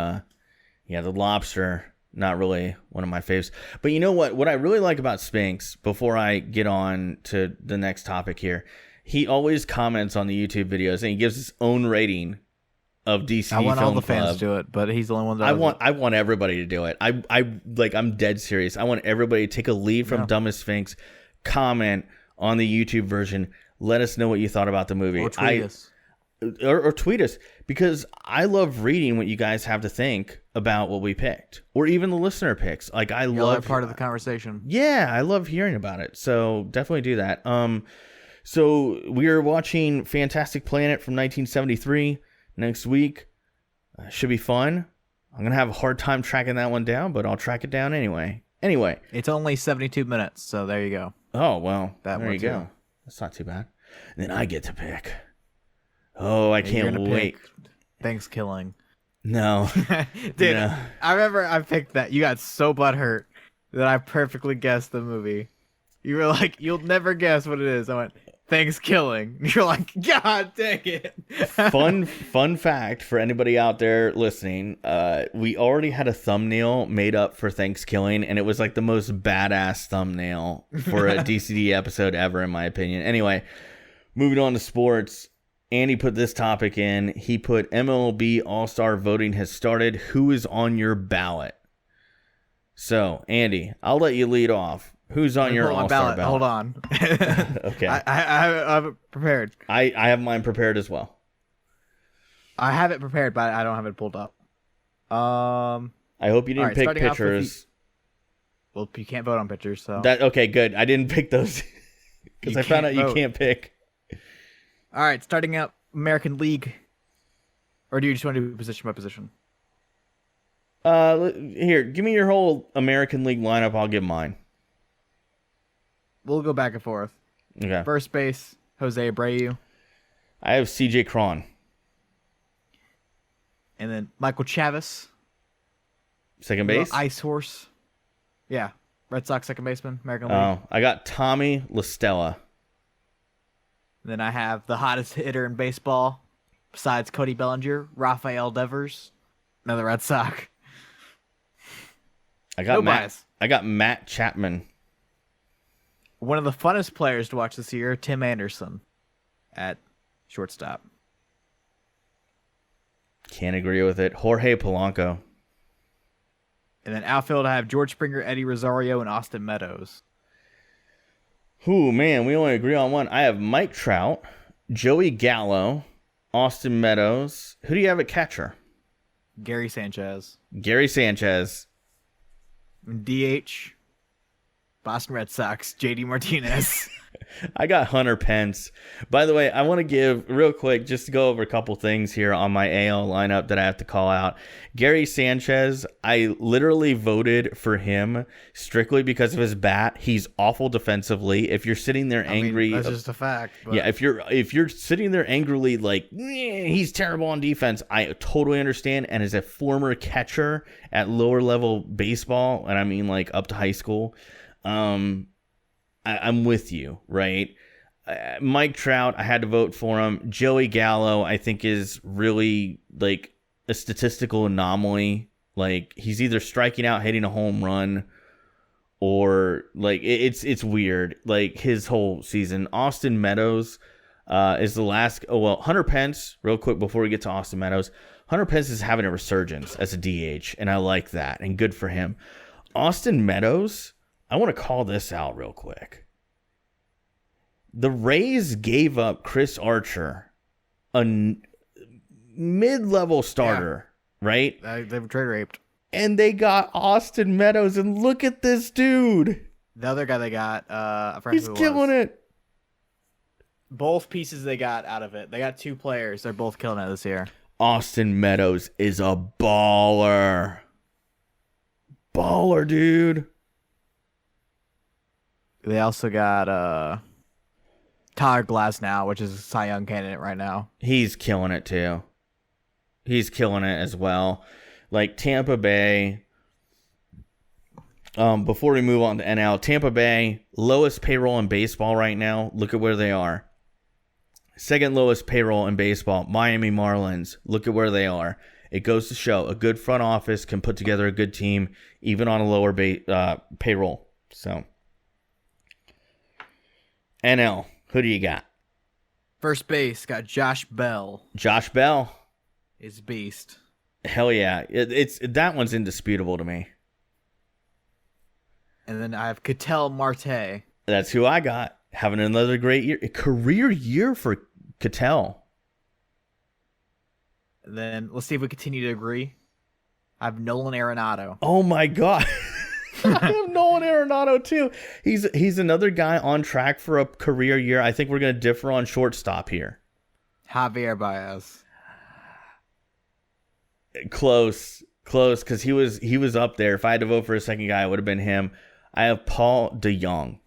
yeah, the Lobster, not really one of my faves. But you know what? What I really like about Sphinx, before I get on to the next topic here, he always comments on the YouTube videos and he gives his own rating of DC Film Club. I want all the fans to do it, but he's the only one that I want everybody to do it. I'm dead serious. I want everybody to take a lead from Dumb as Sphinx, comment on the YouTube version, let us know what you thought about the movie. Or tweet us. Or tweet us, because I love reading what you guys have to think about what we picked, or even the listener picks. Like, I love part of the conversation. Yeah, I love hearing about it. So definitely do that. So we are watching Fantastic Planet from 1973 next week. Should be fun. I'm gonna have a hard time tracking that one down, but I'll track it down anyway. Anyway, it's only 72 minutes, so there you go. Oh well, there you go. That's not too bad. And then I get to pick. Oh, I can't wait. Thanksgiving. No. Dude, no. I remember I picked that. You got so butthurt that I perfectly guessed the movie. You were like, you'll never guess what it is. I went, Thanksgiving. You're like, God dang it. Fun fact for anybody out there listening. We already had a thumbnail made up for Thanksgiving, and it was like the most badass thumbnail for a DCD episode ever, in my opinion. Anyway, moving on to sports. Andy put this topic in. He put MLB All-Star voting has started. Who is on your ballot? So, Andy, I'll let you lead off. Who's on your All-Star ballot? Hold on. Okay. I have it prepared. I have mine prepared as well. I have it prepared, but I don't have it pulled up. I hope you didn't pick pitchers. Well, you can't vote on pitchers, so. Okay, good. I didn't pick those because I found out you can't pick. All right, starting out American League Or do you just want to do position by position? Here, give me your whole American League lineup. I'll give mine. We'll go back and forth. Okay. First base, Jose Abreu. I have CJ Cron. And then Michael Chavis. Second base? Ice Horse. Yeah. Red Sox second baseman, American League. Oh, I got Tommy La Stella. Then I have the hottest hitter in baseball, besides Cody Bellinger, Rafael Devers, another Red Sox. I got Matt Chapman. One of the funnest players to watch this year, Tim Anderson, at shortstop. Can't agree with it. Jorge Polanco. And then outfield, I have George Springer, Eddie Rosario, and Austin Meadows. Ooh, man, we only agree on one. I have Mike Trout, Joey Gallo, Austin Meadows. Who do you have at catcher? Gary Sanchez. Gary Sanchez. And DH, Boston Red Sox, JD Martinez. I got Hunter Pence. By the way, I want to give real quick, just to go over a couple things here on my AL lineup that I have to call out. Gary Sanchez, I literally voted for him strictly because of his bat. He's awful defensively. If you're sitting there angry, that's just a fact. But... yeah, if you're sitting there angrily like he's terrible on defense, I totally understand. And as a former catcher at lower level baseball, and I mean like up to high school, I'm with you, right? Mike Trout, I had to vote for him. Joey Gallo, I think, is really like a statistical anomaly. Like he's either striking out, hitting a home run, or like it's weird. Like his whole season. Austin Meadows is the last. Oh well, Hunter Pence. Real quick before we get to Austin Meadows, Hunter Pence is having a resurgence as a DH, and I like that, and good for him. Austin Meadows. I want to call this out real quick. The Rays gave up Chris Archer, a mid-level starter, right? They were trade raped. And they got Austin Meadows, and look at this dude. The other guy they got, I forgot he's who it killing was. it. Both pieces they got out of it. They got two players. They're both killing it this year. Austin Meadows is a baller. Baller, dude. They also got Tyler Glasnow, which is a Cy Young candidate right now. He's killing it too. He's killing it as well. Like Tampa Bay. Before we move on to NL, Tampa Bay, lowest payroll in baseball right now. Look at where they are. Second lowest payroll in baseball, Miami Marlins. Look at where they are. It goes to show a good front office can put together a good team, even on a lower payroll. So. NL, who do you got? First base, got Josh Bell. Josh Bell is beast. Hell yeah. It's that one's indisputable to me. And then I have Ketel Marte. That's who I got. Having another great year. A career year for Ketel. And then let's see if we continue to agree. I have Nolan Arenado. Oh my God. I have Nolan Arenado too. He's another guy on track for a career year. I think we're going to differ on shortstop here. Javier Baez. Close, because he was up there. If I had to vote for a second guy, it would have been him. I have Paul DeJong.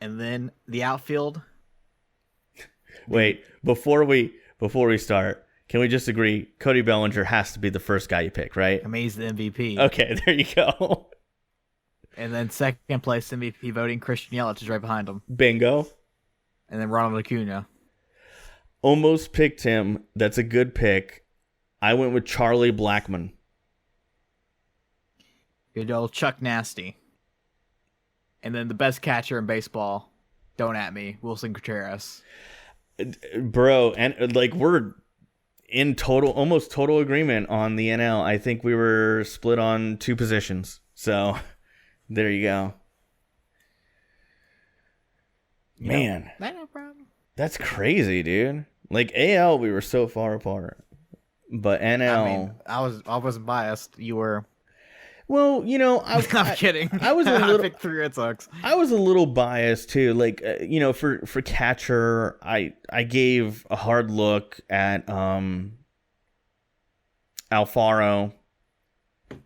And then the outfield. Wait, before we start, can we just agree Cody Bellinger has to be the first guy you pick, right? I mean, he's the MVP. Okay, there you go. And then second place MVP voting, Christian Yelich is right behind him. Bingo. And then Ronald Acuna. Almost picked him. That's a good pick. I went with Charlie Blackmon. Good old Chuck Nasty. And then the best catcher in baseball, don't at me, Wilson Contreras. Bro, and like we're in almost total agreement on the NL. I think we were split on two positions. So there you go. Man. No problem. That's crazy, dude. Like AL, we were so far apart. But NL, I mean, I wasn't biased. You were. Well, I'm kidding. I was a I little. picked 3 Red Sox. I was a little biased too. Like, for catcher, I gave a hard look at Alfaro.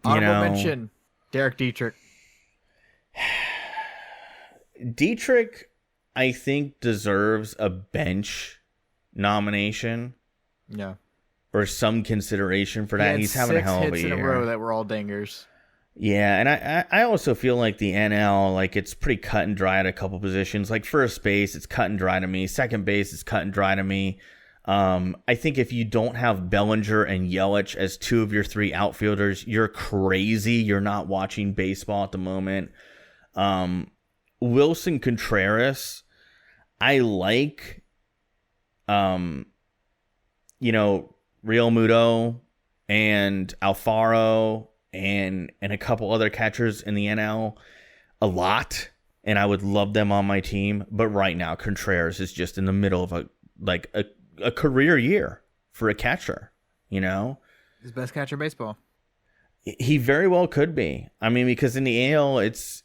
Honorable mention, Derek Dietrich. Dietrich, I think, deserves a bench nomination. Yeah. Or some consideration for that. He's having a hell of a year. 6 hits in a row that were all dingers. Yeah, and I also feel like the NL, like, it's pretty cut and dry at a couple positions. Like first base, it's cut and dry to me. Second base, it's cut and dry to me. I think if you don't have Bellinger and Yelich as 2 of your 3 outfielders, you're crazy. You're not watching baseball at the moment. Wilson Contreras, I like, Real Muto and Alfaro and a couple other catchers in the NL a lot, and I would love them on my team. But right now, Contreras is just in the middle of a career year for a catcher. His best catcher in baseball. He very well could be. I mean, because in the AL, it's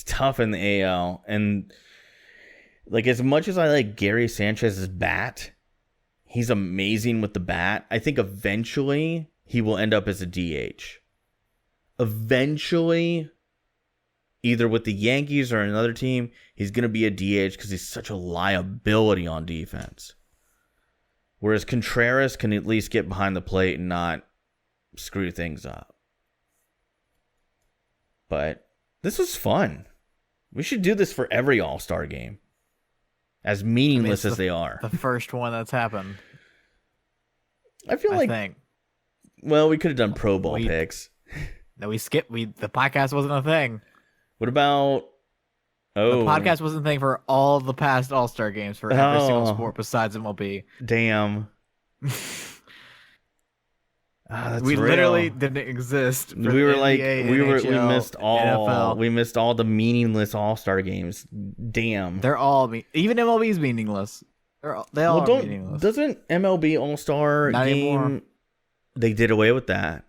tough in the AL, and like as much as I like Gary Sanchez's bat, he's amazing with the bat. I think eventually he will end up as a DH. Eventually, either with the Yankees or another team, he's going to be a DH because he's such a liability on defense. Whereas Contreras can at least get behind the plate and not screw things up. But this was fun. We should do this for every All-Star game. As meaningless as they are. The first one that's happened. I think. Well, we could have done Pro Bowl picks. No, we skipped. The podcast wasn't a thing. What about... Oh. The podcast wasn't a thing for all the past All-Star games for every single sport besides MLB. Damn. We literally didn't exist. For we were NBA, like NHL, we missed all NFL. We missed all the meaningless All-Star games. Damn. They're all even MLB is meaningless. They all are meaningless. Doesn't MLB All-Star Not Game anymore. They did away with that.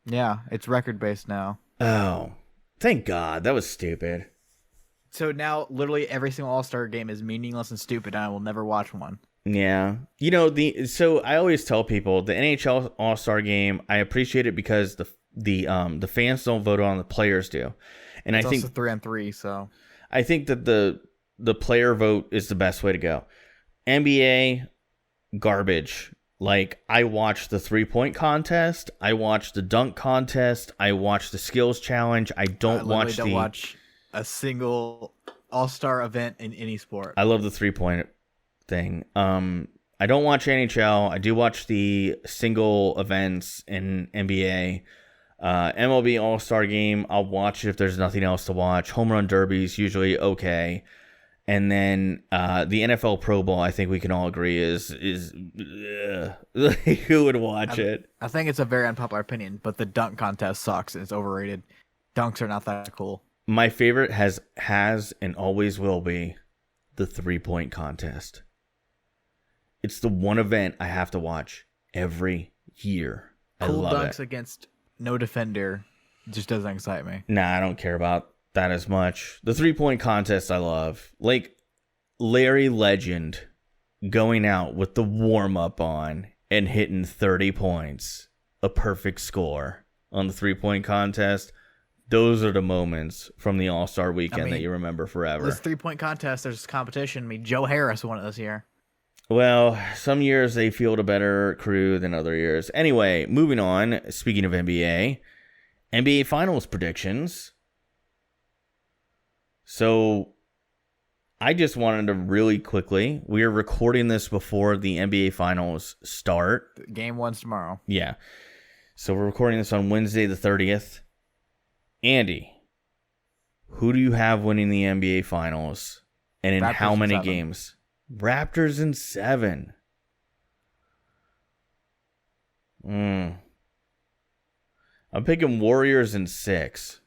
Yeah, it's record based now. Oh. Thank God. That was stupid. So now literally every single All-Star game is meaningless and stupid, and I will never watch one. Yeah. So I always tell people the NHL All-Star Game, I appreciate it because the fans don't vote on, the players do. And It's I think also 3-on-3, so I think that the player vote is the best way to go. NBA garbage. Like, I watched the 3-point contest, I watched the dunk contest, I watched the skills challenge. I don't watch a single All-Star event in any sport. I love the 3-point thing. I don't watch NHL. I do watch the single events in NBA. MLB All-Star Game, I'll watch it if there's nothing else to watch. Home run derbies, usually okay. And then the NFL Pro Bowl, I think we can all agree is who would watch it? I think it's a very unpopular opinion, but the dunk contest sucks. It's overrated. Dunks are not that cool. My favorite has and always will be the 3-point contest. It's the one event I have to watch every year. Cool I love dunks it. Against no defender just doesn't excite me. Nah, I don't care about that as much. The 3-point contest I love. Like Larry Legend going out with the warm-up on and hitting 30 points. A perfect score on the 3-point contest. Those are the moments from the All-Star weekend that you remember forever. This 3-point contest, there's competition. I mean, Joe Harris won it this year. Well, some years they field a better crew than other years. Anyway, moving on. Speaking of NBA Finals predictions. So, I just wanted to really quickly, we are recording this before the NBA Finals start. Game 1's tomorrow. Yeah. So, we're recording this on Wednesday the 30th. Andy, who do you have winning the NBA Finals? And in how many games? Raptors in 7. I'm picking Warriors in 6.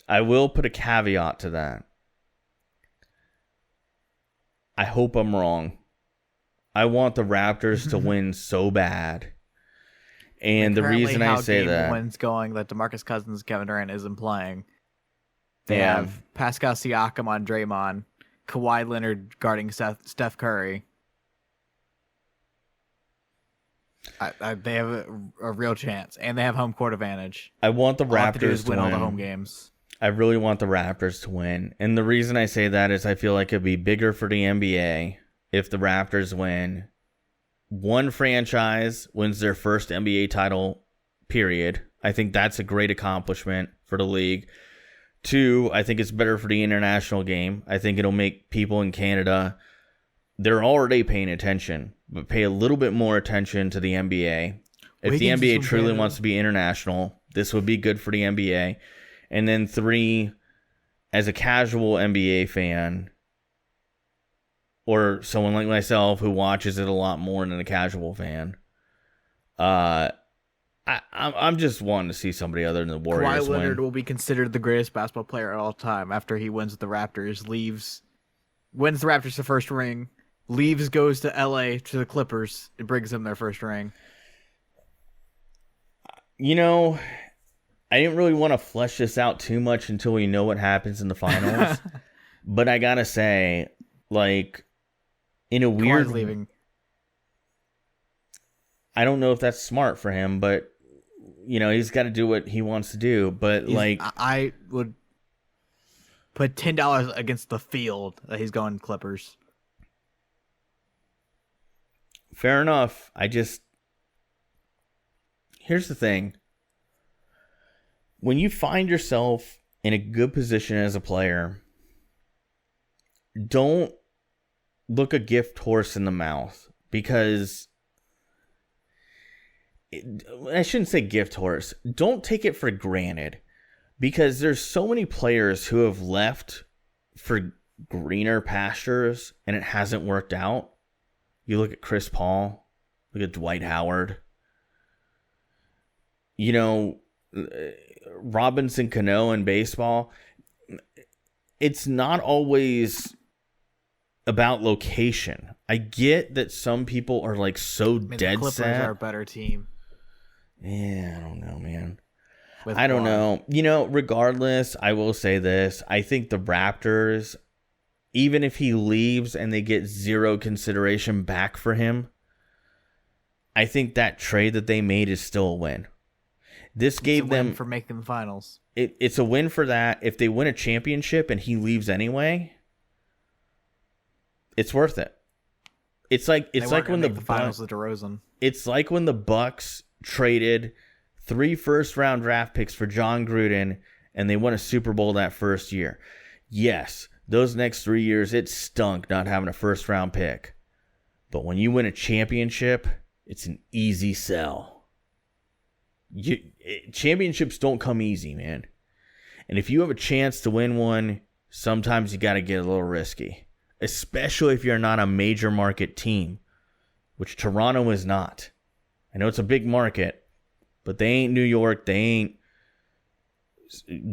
I will put a caveat to that. I hope I'm wrong. I want the Raptors to win so bad. And the reason I say game that, one's going that DeMarcus Cousins, Kevin Durant isn't playing. They Yeah. have Pascal Siakam on Draymond, Kawhi Leonard guarding Steph Curry. They have a real chance, and they have home court advantage. I want the All they have to do Raptors is to win all the win. home games. I really want the Raptors to win. And the reason I say that is I feel like it'd be bigger for the NBA if the Raptors win. One franchise wins their first NBA title, period. I think that's a great accomplishment for the league. Two, I think it's better for the international game. I think it'll make people in Canada, they're already paying attention, but pay a little bit more attention to the NBA. If the NBA truly wants to be international, this would be good for the NBA. And then three, as a casual NBA fan, or someone like myself who watches it a lot more than a casual fan, I'm just wanting to see somebody other than the Warriors Kawhi Leonard win. will be considered the greatest basketball player of all time after he wins with the Raptors, wins the Raptors the first ring, goes to LA to the Clippers, it brings them their first ring. You know, I didn't really want to flesh this out too much until we know what happens in the finals. But I gotta say, like, in a weird... Kawhi's leaving. I don't know if that's smart for him, but, you know, he's got to do what he wants to do. But, I would put $10 against the field that he's going Clippers. Fair enough. Here's the thing. When you find yourself in a good position as a player, don't look a gift horse in the mouth, because I shouldn't say gift horse. Don't take it for granted, because there's so many players who have left for greener pastures and it hasn't worked out. You look at Chris Paul, look at Dwight Howard. You know, Robinson Cano in baseball. It's not always about location. I get that some people are like so dead the Clippers set. are a better team. Yeah, I don't know, man. With I don't Kawhi. know. You know, regardless, I will say this. I think the Raptors, even if he leaves and they get zero consideration back for him, I think that trade that they made is still a win. This gave them for making the finals. It's a win for that. If they win a championship and he leaves anyway, it's worth it. It's like when the finals with DeRozan. It's like when the Bucks traded 3 first-round draft picks for John Gruden and they won a Super Bowl that first year. Yes, those next 3 years it stunk not having a first-round pick. But when you win a championship, it's an easy sell. Championships don't come easy, man. And if you have a chance to win one, sometimes you got to get a little risky, especially if you're not a major market team, which Toronto is not. I know it's a big market, but they ain't New York, they ain't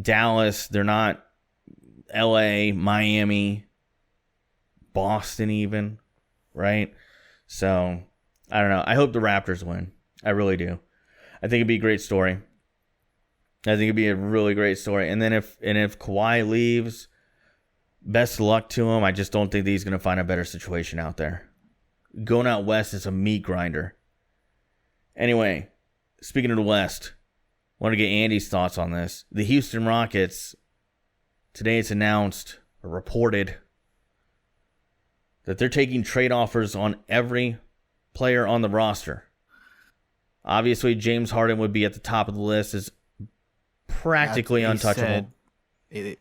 Dallas, they're not LA, Miami, Boston even, right? So, I don't know. I hope the Raptors win. I really do. I think it'd be a great story. I think it'd be a really great story. And then if Kawhi leaves, best of luck to him. I just don't think that he's going to find a better situation out there. Going out west is a meat grinder. Anyway, speaking of the West, I want to get Andy's thoughts on this. The Houston Rockets, today it's announced or reported that they're taking trade offers on every player on the roster. Obviously, James Harden would be at the top of the list, is practically untouchable.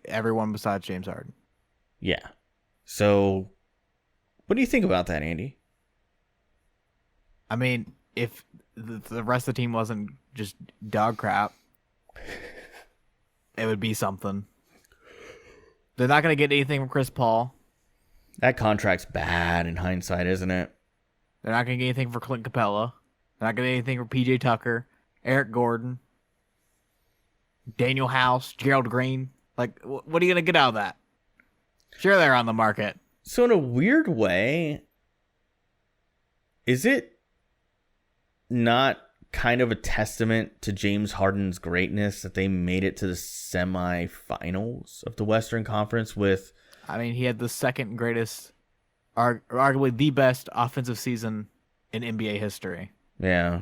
Everyone besides James Harden. Yeah. So, what do you think about that, Andy? I mean, if the rest of the team wasn't just dog crap, it would be something. They're not going to get anything from Chris Paul. That contract's bad in hindsight, isn't it? They're not going to get anything for Clint Capella. They're not going to get anything for PJ Tucker, Eric Gordon, Daniel House, Gerald Green. Like, what are you going to get out of that? Sure, they're on the market. So in a weird way, is it not kind of a testament to James Harden's greatness that they made it to the semifinals of the Western Conference with... I mean, he had the second greatest, arguably the best offensive season in NBA history. Yeah.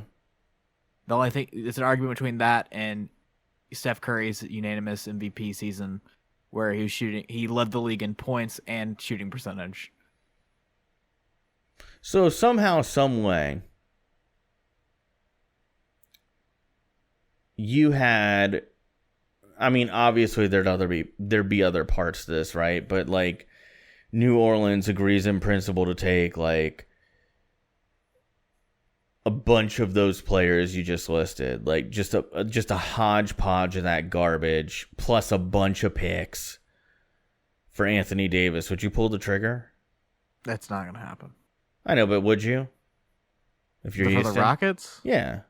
The only thing, it's an argument between that and Steph Curry's unanimous MVP season, where he led the league in points and shooting percentage. So somehow, some way, you had, I mean, obviously there'd be other parts to this, right? But like, New Orleans agrees in principle to take like a bunch of those players you just listed, like just a hodgepodge of that garbage, plus a bunch of picks for Anthony Davis. Would you pull the trigger? That's not gonna happen. I know, but would you? If you're for the Rockets? Yeah.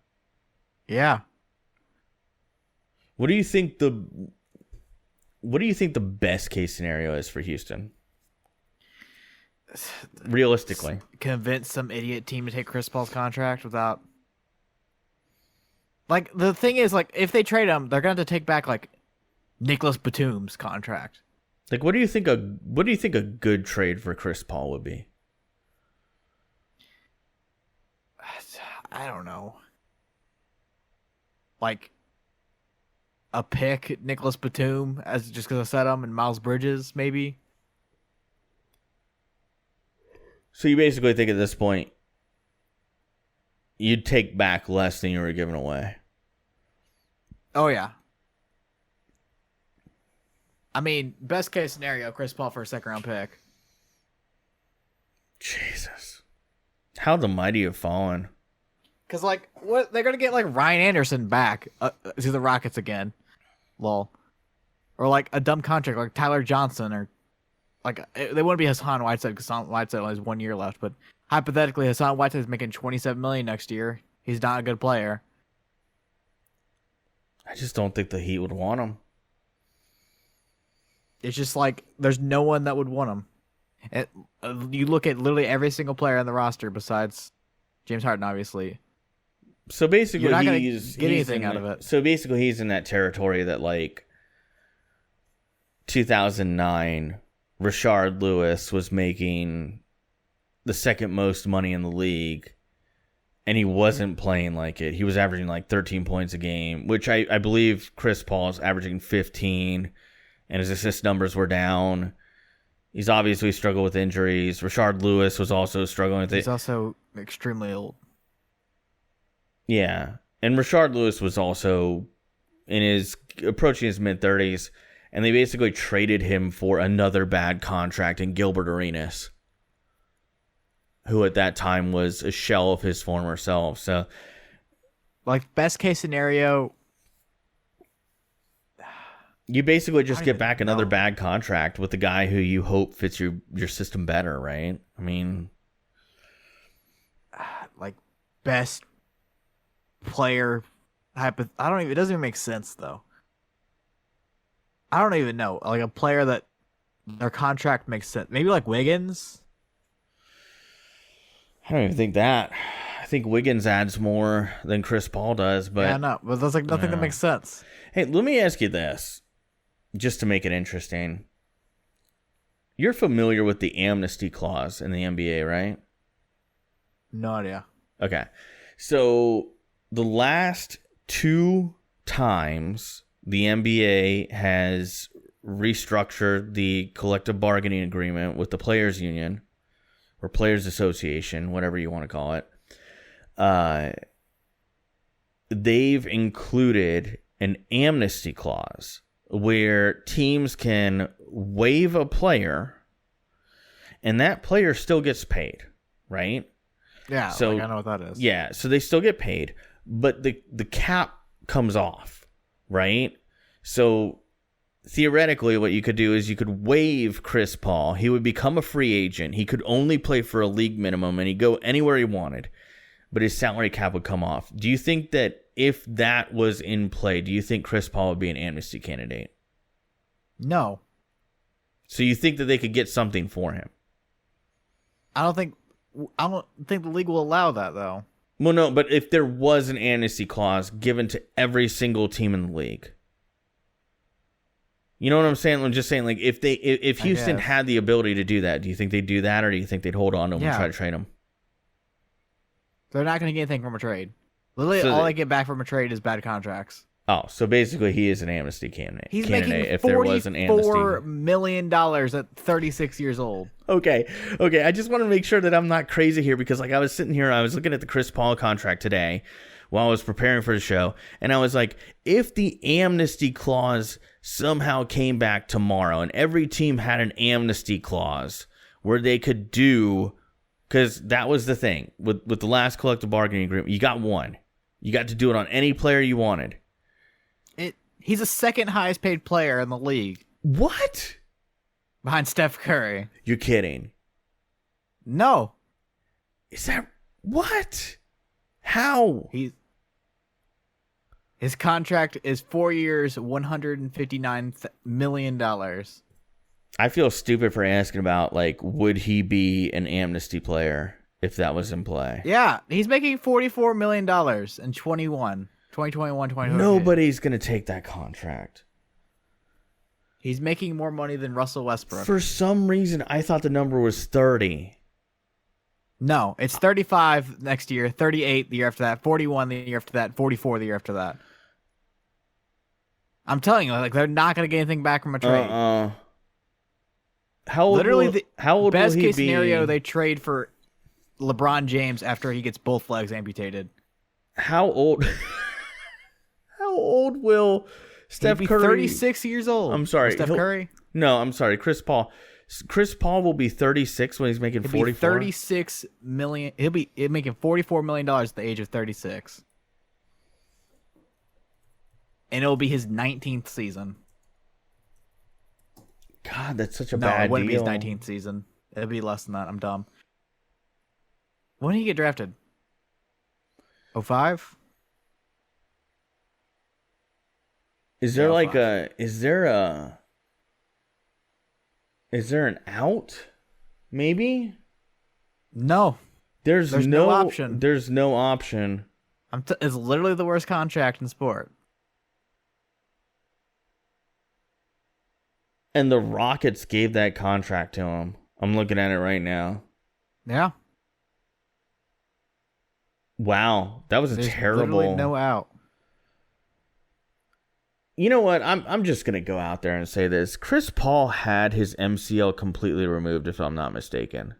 Yeah. What do you think the best case scenario is for Houston? Realistically, convince some idiot team to take Chris Paul's contract without. Like, the thing is, like, if they trade him, they're going to take back like Nicholas Batum's contract. Like, what do you think a good trade for Chris Paul would be? I don't know. Like a pick, Nicholas Batum, as just because I said him, and Miles Bridges, maybe. So you basically think at this point, you'd take back less than you were giving away. Oh, yeah. I mean, best case scenario, Chris Paul for a second round pick. Jesus. How the mighty have fallen. Because, like, what they're going to get, like, Ryan Anderson back to the Rockets again. Lol. Or, like, a dumb contract like Tyler Johnson, or like, they wouldn't be Hassan Whiteside because Hassan Whiteside only has 1 year left, but hypothetically, Hassan Whiteside is making $27 million next year. He's not a good player. I just don't think the Heat would want him. It's just like there's no one that would want him. You look at literally every single player on the roster besides James Harden, obviously. So basically, you're not going to get anything out of it. So basically, he's in that territory that, like, 2009, Rashard Lewis was making the second most money in the league, and he wasn't playing like it. He was averaging like 13 points a game, which I believe Chris Paul's averaging 15, and his assist numbers were down. He's obviously struggled with injuries. Rashard Lewis was also struggling with it. He's also extremely old. Yeah, and Rashard Lewis was also approaching his mid-30s, and they basically traded him for another bad contract in Gilbert Arenas, who at that time was a shell of his former self. So, like, best case scenario, you basically just get back another bad contract with the guy who you hope fits your system better, right? I mean, like, best player it doesn't even make sense, though. I don't even know. Like, a player that their contract makes sense. Maybe like Wiggins. I don't even think that. I think Wiggins adds more than Chris Paul does, but yeah, no, but that's like nothing that makes sense. Hey, let me ask you this, just to make it interesting. You're familiar with the amnesty clause in the NBA, right? No idea. Okay. So the last 2 times the NBA has restructured the collective bargaining agreement with the Players Union or Players Association, whatever you want to call it, they've included an amnesty clause where teams can waive a player and that player still gets paid, right? Yeah, so like, I know what that is. Yeah, so they still get paid, but the cap comes off, right? So theoretically, what you could do is you could waive Chris Paul. He would become a free agent. He could only play for a league minimum, and he'd go anywhere he wanted, but his salary cap would come off. Do you think that if that was in play, do you think Chris Paul would be an amnesty candidate? No. So you think that they could get something for him? I don't think the league will allow that, though. Well, no, but if there was an amnesty clause given to every single team in the league. You know what I'm saying? I'm just saying, like, if Houston had the ability to do that, do you think they'd do that, or do you think they'd hold on to him and try to trade him? They're not going to get anything from a trade. Literally, all they get back from a trade is bad contracts. Oh, so basically he is an amnesty candidate. He's making if there was an amnesty. $44 million at 36 years old. Okay. I just want to make sure that I'm not crazy here because, like, I was sitting here, I was looking at the Chris Paul contract today while I was preparing for the show, and I was like, if the amnesty clause somehow came back tomorrow and every team had an amnesty clause where they could do, because that was the thing with the last collective bargaining agreement, you got one. You got to do it on any player you wanted. He's the second highest paid player in the league. What? Behind Steph Curry. You're kidding. No. Is that what? How? His contract is 4 years, $159 million. I feel stupid for asking about, like, would he be an amnesty player if that was in play? Yeah, he's making $44 million in 2021. Nobody's going to take that contract. He's making more money than Russell Westbrook. For some reason, I thought the number was 30. No, it's 35 next year, 38 the year after that, 41 the year after that, 44 the year after that. I'm telling you, like, they're not going to get anything back from a trade. How old will he be? Best case scenario, they trade for LeBron James after he gets both legs amputated. How old? How old will Steph Curry? 36 years old. I'm sorry, Steph Curry. No, I'm sorry, Chris Paul. Chris Paul will be 36 when he's making 44. 36 million. He'll be making $44 million at the age of 36, and it'll be his 19th season. God, that's such a no, bad deal. it wouldn't be his 19th season. It'd be less than that. I'm dumb. When did he get drafted? 05? Is there is there an out? Maybe? No. There's no option. There's no option. It's literally the worst contract in sport. And the Rockets gave that contract to him. I'm looking at it right now. Yeah. Wow, that was There's terrible. Literally no out. You know what? I'm just gonna go out there and say this. Chris Paul had his MCL completely removed, if I'm not mistaken.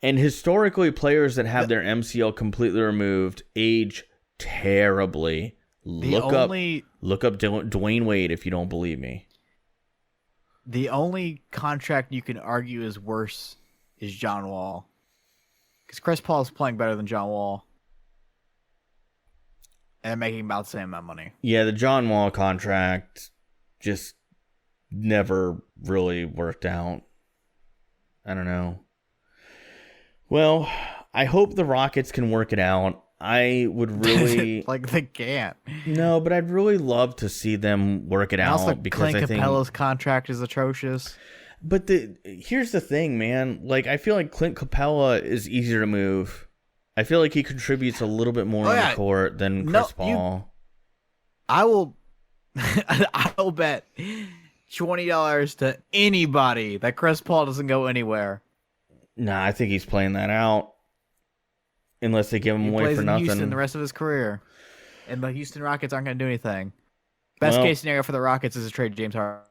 And historically, players that have their MCL completely removed age terribly. Look up Dwayne Wade if you don't believe me. The only contract you can argue is worse is John Wall. Because Chris Paul is playing better than John Wall. And making about the same amount of money. Yeah, the John Wall contract just never really worked out. I don't know. Well, I hope the Rockets can work it out. I would really... like, they can't. No, but I'd really love to see them work it out. Also, because Clint I think Capella's contract is atrocious. But here's the thing, man. Like, I feel like Clint Capella is easier to move. I feel like he contributes a little bit more on the court than Chris Paul. I will bet $20 to anybody that Chris Paul doesn't go anywhere. Nah, I think he's playing that out. Unless they give him away for nothing. He plays in Houston the rest of his career. And the Houston Rockets aren't going to do anything. Best case scenario for the Rockets is to trade James Harden.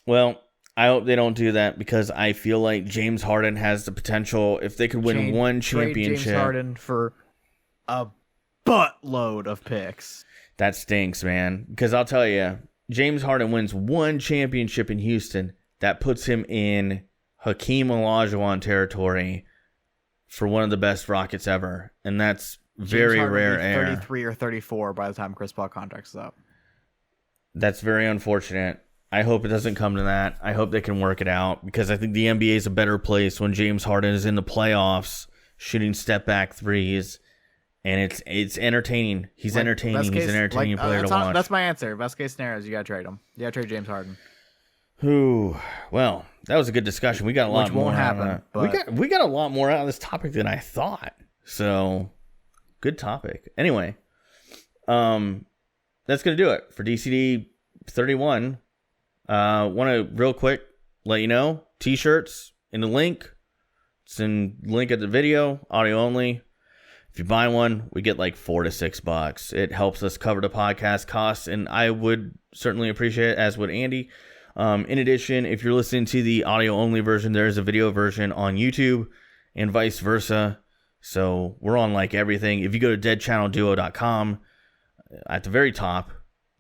Well, I hope they don't do that because I feel like James Harden has the potential, if they could win one championship. Trade James Harden for a buttload of picks. That stinks, man. Because I'll tell you, James Harden wins one championship in Houston. That puts him in Hakeem Olajuwon territory for one of the best Rockets ever. And that's very rare air. 33 or 34 by the time Chris Paul contract is up. That's very unfortunate. I hope it doesn't come to that. I hope they can work it out because I think the NBA is a better place when James Harden is in the playoffs shooting step back threes, and it's entertaining. He's entertaining. He's an entertaining player to watch. That's my answer. Best case scenario is you got to trade him. You got to trade James Harden. Whew. Well, that was a good discussion. We got a lot more. Won't happen. But... We got a lot more out of this topic than I thought. So, good topic. Anyway, that's gonna do it for DCD 31. Want to real quick let you know, t-shirts in the link. It's in link at the video, audio only. If you buy one, we get like $4 to $6. It helps us cover the podcast costs, and I would certainly appreciate it, as would Andy. In addition, if you're listening to the audio only version, there is a video version on YouTube and vice versa. So we're on like everything. If you go to deadchannelduo.com, at the very top,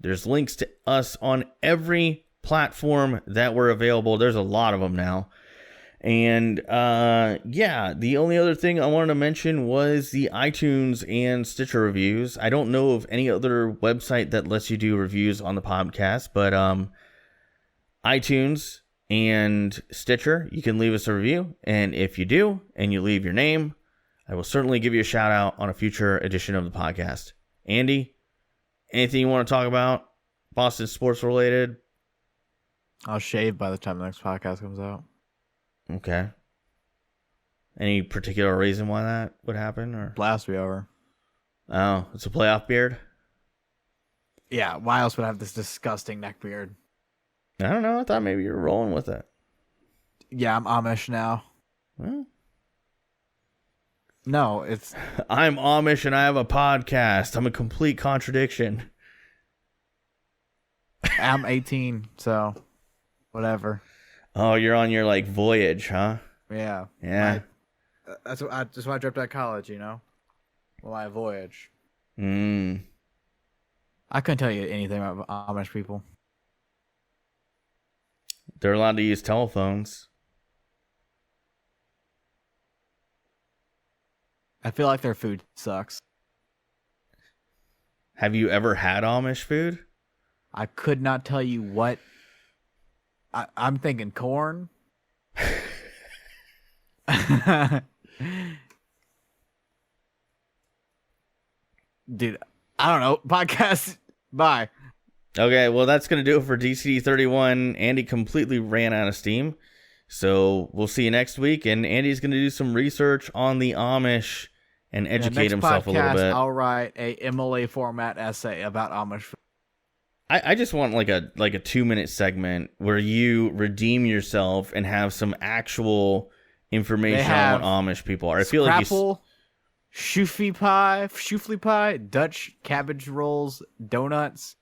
there's links to us on every platform that we're available. There's a lot of them now. And the only other thing I wanted to mention was the iTunes and Stitcher reviews. I don't know of any other website that lets you do reviews on the podcast, but iTunes and Stitcher, you can leave us a review. And if you do, and you leave your name, I will certainly give you a shout out on a future edition of the podcast. Andy, anything you want to talk about? Boston sports related? I'll shave by the time the next podcast comes out. Okay. Any particular reason why that would happen? Or Blast be over. Oh, it's a playoff beard? Yeah, why else would I have this disgusting neck beard? I don't know. I thought maybe you were rolling with it. Yeah, I'm Amish now. Well, no, it's... I'm Amish and I have a podcast. I'm a complete contradiction. I'm 18, so whatever. Oh, you're on your like voyage, huh? Yeah. Yeah. That's why I dropped out of college, you know? Well, my voyage. I couldn't tell you anything about Amish people. They're allowed to use telephones. I feel like their food sucks. Have you ever had Amish food? I could not tell you what. I'm thinking corn. Dude, I don't know. Podcast. Bye. Okay, well, that's going to do it for DCD 31. Andy completely ran out of steam. So we'll see you next week. And Andy's going to do some research on the Amish and educate himself a little bit. I'll write a MLA format essay about Amish food. I just want like a 2-minute segment where you redeem yourself and have some actual information on what Amish people are. I feel like shoofly pie, Dutch cabbage rolls, donuts,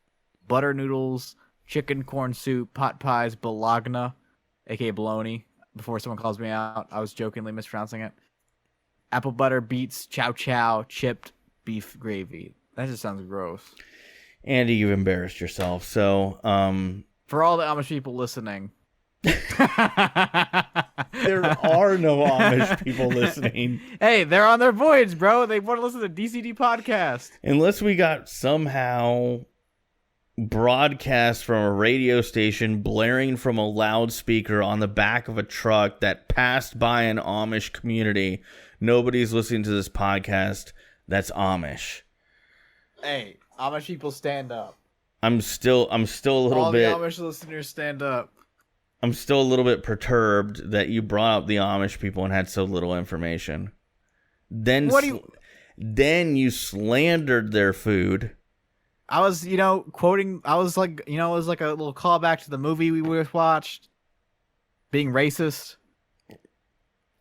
butter noodles, chicken corn soup, pot pies, bologna, aka bologna. Before someone calls me out, I was jokingly mispronouncing it. Apple butter, beets, chow chow, chipped beef gravy. That just sounds gross. Andy, you've embarrassed yourself. So, for all the Amish people listening, there are no Amish people listening. Hey, they're on their voyage, bro. They want to listen to DCD podcast. Unless we got somehow broadcast from a radio station blaring from a loudspeaker on the back of a truck that passed by an Amish community. Nobody's listening to this podcast that's Amish. Hey, Amish people, stand up. I'm still a little bit. All the Amish listeners, stand up. I'm still a little bit perturbed that you brought up the Amish people and had so little information. Then you slandered their food. I was, quoting. I was like, it was like a little callback to the movie we just watched. Being racist.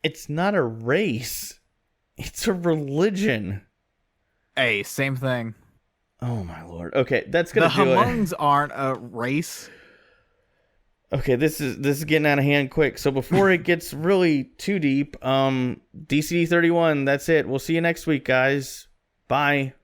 It's not a race. It's a religion. Hey, same thing. Oh my lord. Okay, that's gonna do it. The Hmong's aren't a race. Okay, this is getting out of hand quick. So before it gets really too deep, DCD 31. That's it. We'll see you next week, guys. Bye.